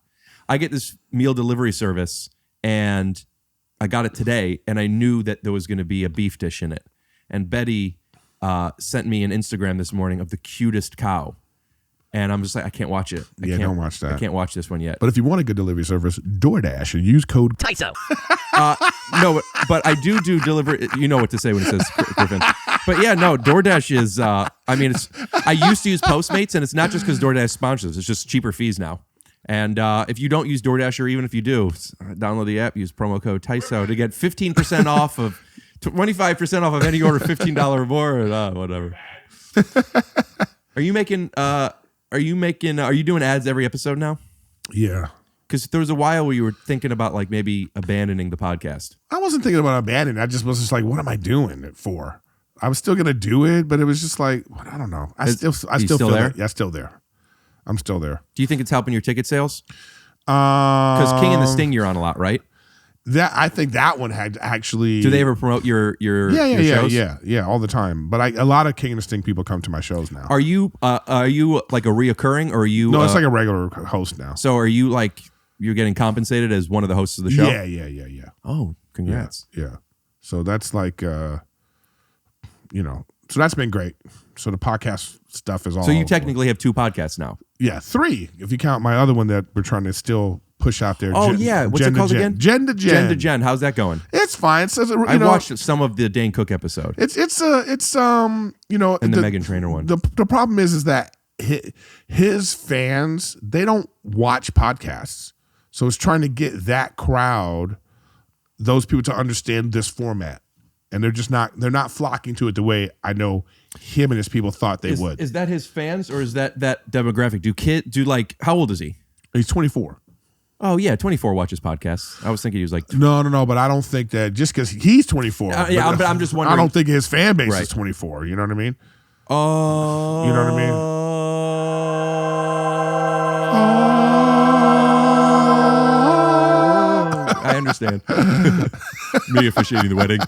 I get this meal delivery service, and I got it today, and I knew that there was going to be a beef dish in it. And Betty sent me an Instagram this morning of the cutest cow. And I'm just like, I can't watch it. Don't watch that. I can't watch this one yet. But if you want a good delivery service, DoorDash and use code TYSO. No, but I do deliver. You know what to say when it says Griffin. But yeah, no, DoorDash is. I used to use Postmates, and it's not just because DoorDash sponsors. It's just cheaper fees now. And if you don't use DoorDash, or even if you do, download the app. Use promo code TYSO to get 15% off of 25% off of any order, $15 or more, or whatever. Are you making? Are you doing ads every episode now? Yeah. Because there was a while where you were thinking about like maybe abandoning the podcast. I wasn't thinking about abandoning. I just was just like, what am I doing it for? I was still gonna do it, but it was just like, I don't know. I still feel there? that. Yeah, still there. I'm still there. Do you think it's helping your ticket sales? Because King and the Sting, you're on a lot, right? I think that one had actually. Do they ever promote your shows? Yeah, all the time. But a lot of King and the Sting people come to my shows now. Are you like a reoccurring, or are you? No, it's like a regular host now. So are you like you're getting compensated as one of the hosts of the show? Yeah. Oh, congrats. Yeah. So that's like, so that's been great. So the podcast stuff is all. So you technically have 2 podcasts now. Yeah, 3 if you count my other one that we're trying to still push out there. Oh yeah, what's it called again? Gen to Gen. Gen to Gen. How's that going? It's fine. I watched some of the Dane Cook episode. It's and the Meghan Trainor one. The problem is that his fans, they don't watch podcasts, so it's trying to get that crowd, those people, to understand this format, and they're not flocking to it the way I know him and his people thought they would. Is that his fans, or is that demographic? How old is he? He's 24. Oh yeah, 24 watches podcasts. I was thinking he was like no, but I don't think that just because he's 24. But I'm just wondering. I don't think his fan base is 24. You know what I mean? Oh, you know what I mean? I understand. Me officiating the wedding.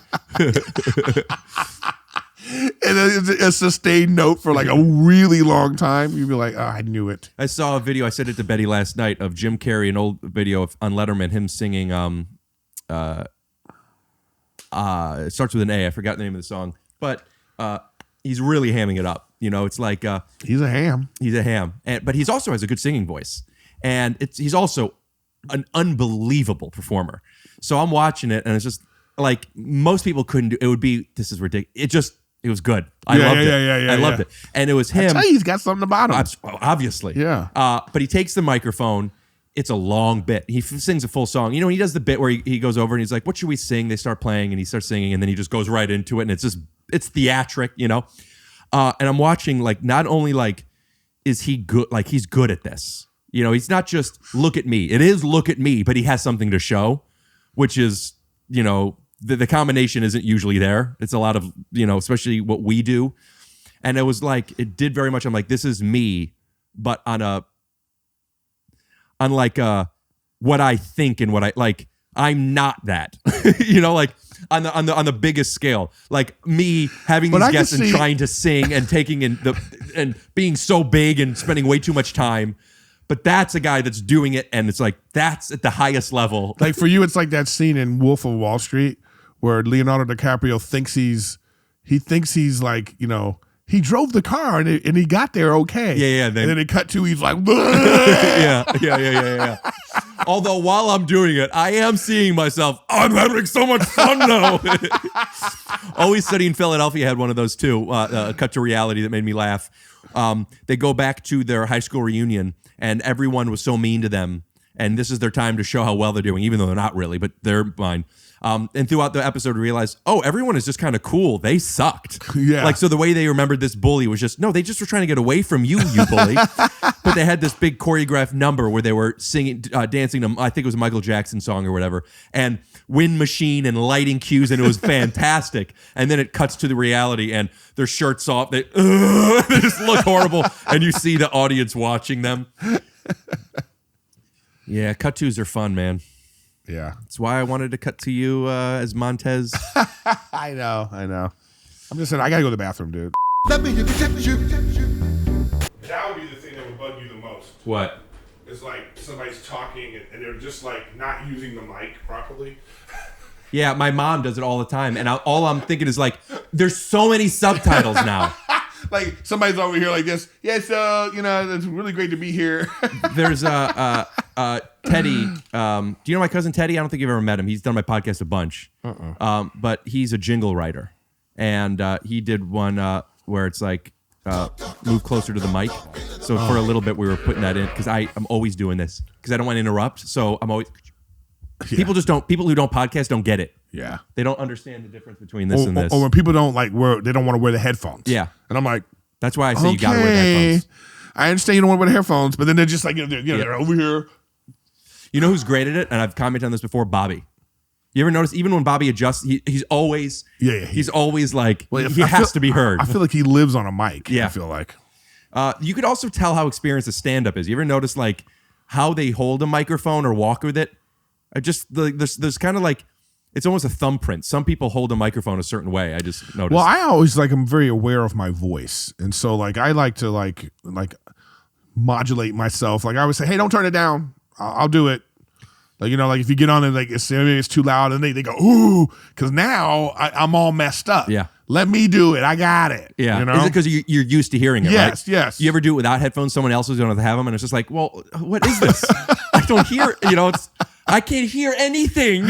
And it's a sustained note for like a really long time. You'd be like, oh, I knew it. I saw a video, I sent it to Betty last night, of Jim Carrey, an old video on Letterman, him singing, it starts with an A, I forgot the name of the song, but he's really hamming it up. It's like... he's a ham. He's a ham. But he also has a good singing voice. And he's also an unbelievable performer. So I'm watching it, and it's just like, most people couldn't do it. Would be, this is ridiculous. It was good. I loved it. I loved it. And it was him. I tell you, he's got something about him. Obviously. Yeah. But he takes the microphone. It's a long bit. He sings a full song. He does the bit where he goes over and he's like, what should we sing? They start playing and he starts singing, and then he just goes right into it. And it's theatric, And I'm watching, like, not only like, is he good? Like, he's good at this. He's not just look at me. It is look at me, but he has something to show, which is, the combination isn't usually there. It's a lot of, especially what we do. And it was like, it did very much. I'm like, this is me, but on what I think and what I like, I'm not that, like on the biggest scale, like me having these guests and trying to sing and taking in and being so big and spending way too much time. But that's a guy that's doing it, and it's like, that's at the highest level. Like for you, it's like that scene in Wolf of Wall Street where Leonardo DiCaprio thinks he's like, he drove the car and he got there okay. Yeah. And then it cut to, he's like, yeah. Although while I'm doing it, I am seeing myself, I'm having so much fun now. Always Sunny in Philadelphia had one of those too, cut to reality that made me laugh. They go back to their high school reunion, and everyone was so mean to them, and this is their time to show how well they're doing, even though they're not really, but they're fine. And throughout the episode, we realized, everyone is just kind of cool. They sucked. Yeah. Like, so the way they remembered this bully was just, no, they just were trying to get away from you bully. But they had this big choreographed number where they were singing, dancing to, I think it was a Michael Jackson song or whatever, and wind machine and lighting cues, and it was fantastic. And then it cuts to the reality, and their shirts off. They just look horrible, and you see the audience watching them. Yeah, cut twos are fun, man. Yeah. That's why I wanted to cut to you as Montez. I know. I'm just saying, I gotta go to the bathroom, dude. Let me That would be the thing that would bug you the most. What? It's like somebody's talking and they're just like not using the mic properly. Yeah, my mom does it all the time. And all I'm thinking is like, there's so many subtitles now. like somebody's over here like this. Yeah, so it's really great to be here. There's Teddy. Do you know my cousin Teddy? I don't think you've ever met him. He's done my podcast a bunch. But he's a jingle writer, and he did one where it's like move closer to the mic. So for a little bit we were putting that in because I'm always doing this because I don't want to interrupt. So I'm always people who don't podcast don't get it. Yeah, they don't understand the difference between this and this. Or when people don't they don't want to wear the headphones. Yeah, and I'm like, that's why I say you got to wear the headphones. I understand you don't want to wear the headphones, but then they're just like they're over here. You know who's great at it, and I've commented on this before, Bobby. You ever notice even when Bobby adjusts, he's always he's always like he has to be heard. I feel like he lives on a mic. Yeah, I feel like. You could also tell how experienced a stand-up is. You ever notice like how they hold a microphone or walk with it? There's kind of like it's almost a thumbprint. Some people hold a microphone a certain way. I just noticed. Well, I always I'm very aware of my voice, and so like I like to like modulate myself. Like I would say, hey, don't turn it down. I'll do it. Like like if you get on it, like it's too loud, and they go ooh, because now I'm all messed up. Yeah. Let me do it. I got it. Yeah. Is it because you're used to hearing it? Yes. Right? Yes. You ever do it without headphones? Someone else is going to have them, and it's just like, well, what is this? I don't hear. I can't hear anything.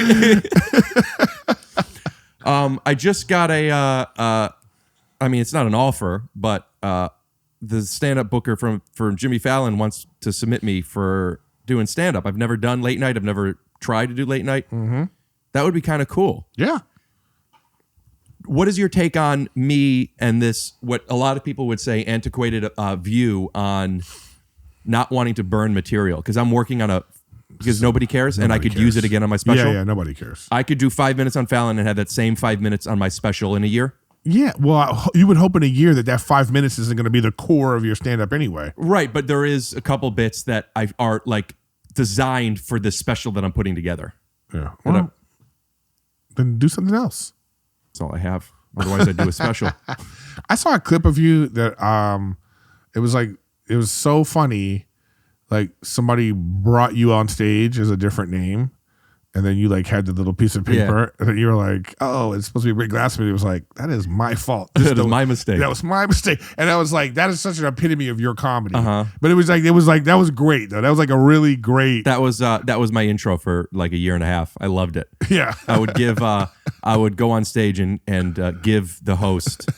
I just got it's not an offer, but the stand-up booker from Jimmy Fallon wants to submit me for doing stand-up. I've never done late night. I've never tried to do late night. Mm-hmm. That would be kind of cool. Yeah. What is your take on me and this, what a lot of people would say, antiquated view on not wanting to burn material? Because I'm working on because nobody cares, and I could use it again on my special. Yeah, nobody cares. I could do 5 minutes on Fallon and have that same 5 minutes on my special in a year. Yeah, well, you would hope in a year that 5 minutes isn't going to be the core of your stand-up anyway. Right, but there is a couple bits that are like designed for this special that I'm putting together. Yeah, well, then do something else. That's all I have. Otherwise, I'd do a special. I saw a clip of you that it was so funny. Like somebody brought you on stage as a different name, and then you had the little piece of paper, and then you were like, "Oh, it's supposed to be Rick Glassman." It was like, "That is my fault. That is my mistake. That was my mistake." And I was like, "That is such an epitome of your comedy." But it was like that was great though. That was like a really great. That was my intro for like a year and a half. I loved it. Yeah, I would go on stage and give the host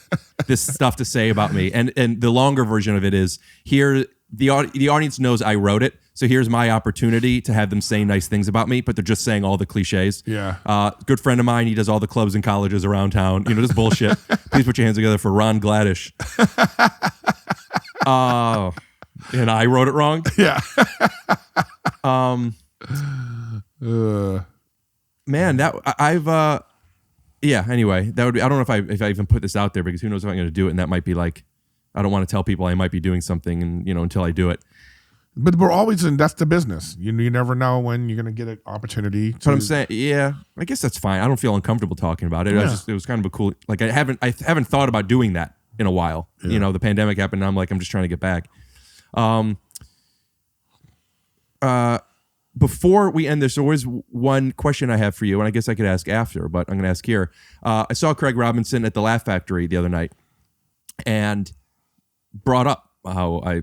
this stuff to say about me, and the longer version of it is here. The audience knows I wrote it, so here's my opportunity to have them say nice things about me, but they're just saying all the cliches. Yeah. Good friend of mine, he does all the clubs and colleges around town. This bullshit. Please put your hands together for Ron Gladish. And I wrote it wrong. Yeah. Man, anyway, that would be, I don't know if I even put this out there because who knows if I'm going to do it, and that might be like, I don't want to tell people I might be doing something and until I do it. But we're always that's the business. You never know when you're going to get an opportunity. But I'm saying, I guess that's fine. I don't feel uncomfortable talking about it. Yeah. It was kind of a cool, I haven't thought about doing that in a while. Yeah. The pandemic happened and I'm just trying to get back. Before we end this, there was one question I have for you, and I guess I could ask after, but I'm going to ask here. I saw Craig Robinson at the Laugh Factory the other night and brought up how I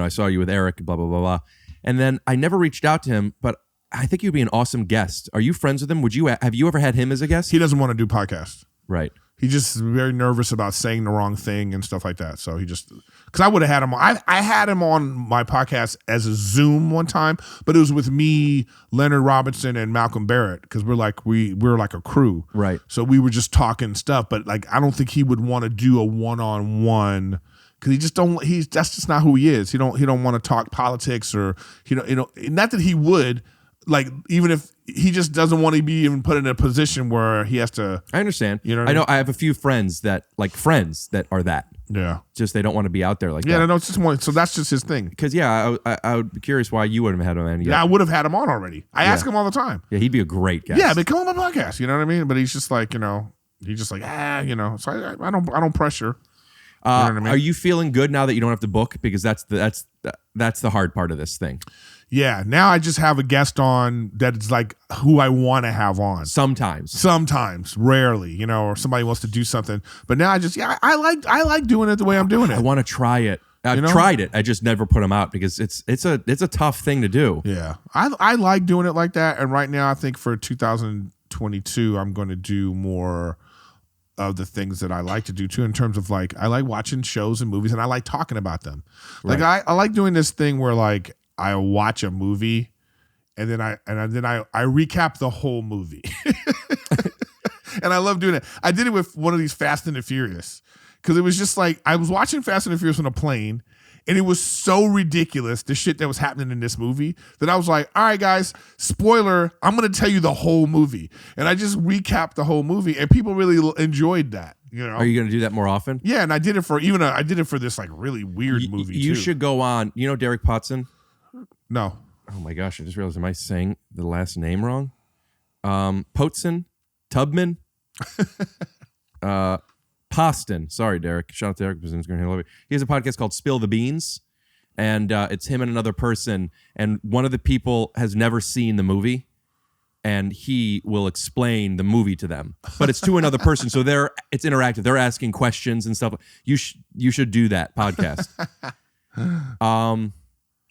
saw you with Erik, blah, blah, blah, blah. And then I never reached out to him, but I think you'd be an awesome guest. Are you friends with him? Have you ever had him as a guest? He doesn't want to do podcasts. Right. He's just very nervous about saying the wrong thing and stuff like that. So he just, because I would have had him on. I had him on my podcast as a Zoom one time, but it was with me, Leonard Robinson, and Malcolm Barrett, because we're like a crew. Right. So we were just talking stuff, but I don't think he would want to do a one-on-one because that's just not who he is. He don't want to talk politics or not that he would. Even if he just doesn't want to be even put in a position where he has to. I understand. I know I have a few friends that are that. Yeah. Just they don't want to be out there like that. Yeah, no, it's just one. So that's just his thing. Because I would be curious why you wouldn't have had him on. Yeah, I would have had him on already. I ask him all the time. Yeah, he'd be a great guest. Yeah, but come on my podcast. You know what I mean? But he's just he's just So I don't pressure. You know what I mean? Are you feeling good now that you don't have to book? Because that's the hard part of this thing. Yeah, now I just have a guest on that's like who I want to have on. Sometimes, rarely, or somebody wants to do something. But now I like doing it the way I'm doing it. I want to try it. I've tried it. I just never put them out because it's a tough thing to do. Yeah, I like doing it like that. And right now, I think for 2022, I'm going to do more of the things that I like to do too, in terms of like I like watching shows and movies, and I like talking about them. Like I like doing this thing where like I watch a movie, and then I recap the whole movie, and I love doing it. I did it with one of these Fast and the Furious because it was just like I was watching Fast and the Furious on a plane, and it was so ridiculous the shit that was happening in this movie that I was like, all right, guys, spoiler, I'm going to tell you the whole movie, and I just recapped the whole movie, and people really enjoyed that. Are you going to do that more often? Yeah, and I did it for this like really weird movie. You too. should go on. You know Derek Potson? No. Oh my gosh! I just realized, am I saying the last name wrong? Potson, Tubman, Poston. Sorry, Derek. Shout out to Derek. He has a podcast called Spill the Beans, and it's him and another person. And one of the people has never seen the movie, and he will explain the movie to them. But it's to another person, so it's interactive. They're asking questions and stuff. You should do that podcast.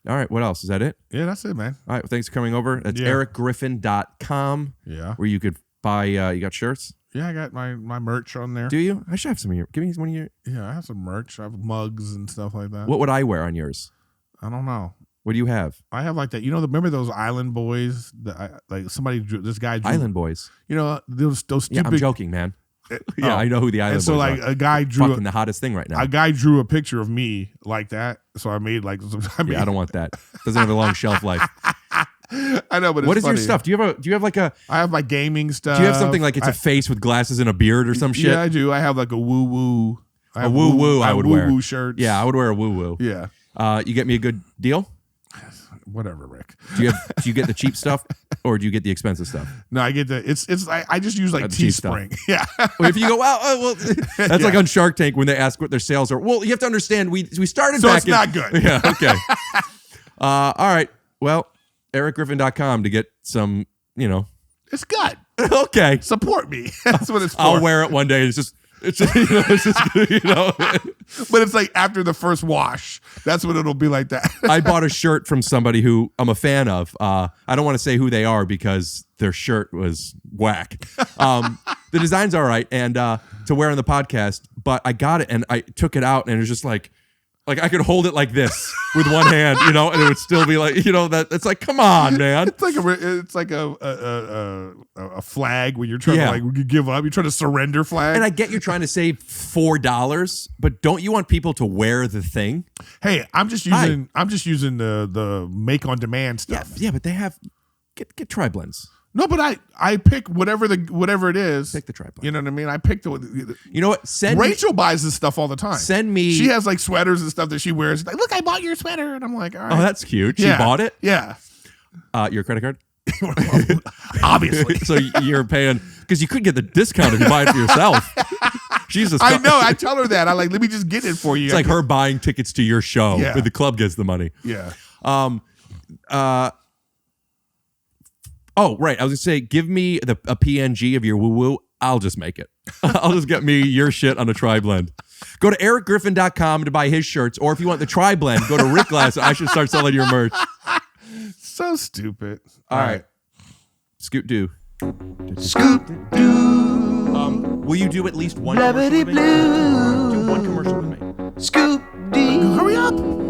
All right, what else? Is that it? Yeah, that's it, man. All right, thanks for coming over. That's ericgriffin.com. Yeah. Where you could buy, you got shirts? Yeah, I got my merch on there. Do you? I should have some of your, give me one of your. Yeah, I have some merch. I have mugs and stuff like that. What would I wear on yours? I don't know. What do you have? I have like that. Remember those Island Boys? This guy drew. Island Boys? Those stupid. Yeah, I'm joking, man. Yeah, I know who the Island Boys are. So like a guy drew fucking the hottest thing right now. A guy drew a picture of me like that, so I made like. I don't want that. Doesn't have a long shelf life. I know, but what it's is your funny. stuff? Do you have like a? I have my gaming stuff. Do you have something like it's a face with glasses and a beard or some shit? Yeah, I do. I have like a woo woo. A woo woo. I would wear woo woo shirts. Yeah, I would wear a woo woo. Yeah. You get me a good deal? Whatever, Rick. Do you get the cheap stuff or do you get the expensive stuff? No, I get I just use like Teespring. Yeah. Well, if you go, well, that's like on Shark Tank when they ask what their sales are. Well, you have to understand we started so back. It's not good. Yeah. Okay. All right. Well, ericgriffin.com to get some. It's good. Okay. Support me. That's what it's for. I'll wear it one day. It's just. But it's like after the first wash, that's when it'll be like that. I bought a shirt from somebody who I'm a fan of. I don't want to say who they are because their shirt was whack. The design's all right and to wear on the podcast, but I got it and I took it out and it was just like I could hold it like this with one hand, and it would still be like, that it's like, come on, man. It's like a flag when you're trying to like give up. You're trying to surrender flag. And I get you're trying to save $4, but don't you want people to wear the thing? Hey, I'm just using the make on demand stuff. Yeah, but they have get tri-blends. No, but I pick whatever it is. Pick the tri-blend. You know what I mean? I picked the. You know what? Rachel buys this stuff all the time. Send me. She has like sweaters and stuff that she wears. Like, look, I bought your sweater, and I'm like, all right. Oh, that's cute. She bought it. Yeah. Your credit card? Obviously. So you're paying because you could get the discount if you buy it for yourself. Jesus. I know. I tell her that. I like, let me just get it for you. It's like her buying tickets to your show. Yeah. But the club gets the money. Yeah. Oh, right. I was going to say, give me a PNG of your woo-woo. I'll just make it. I'll just get me your shit on a tri-blend. Go to ericgriffin.com to buy his shirts. Or if you want the tri-blend, go to Rick Glassman. I should start selling your merch. So stupid. All right. Scoot do. Scoot do. Will you do at least one Blah-bity commercial with me? blue. Do one commercial with me. Scoop D. Hurry up.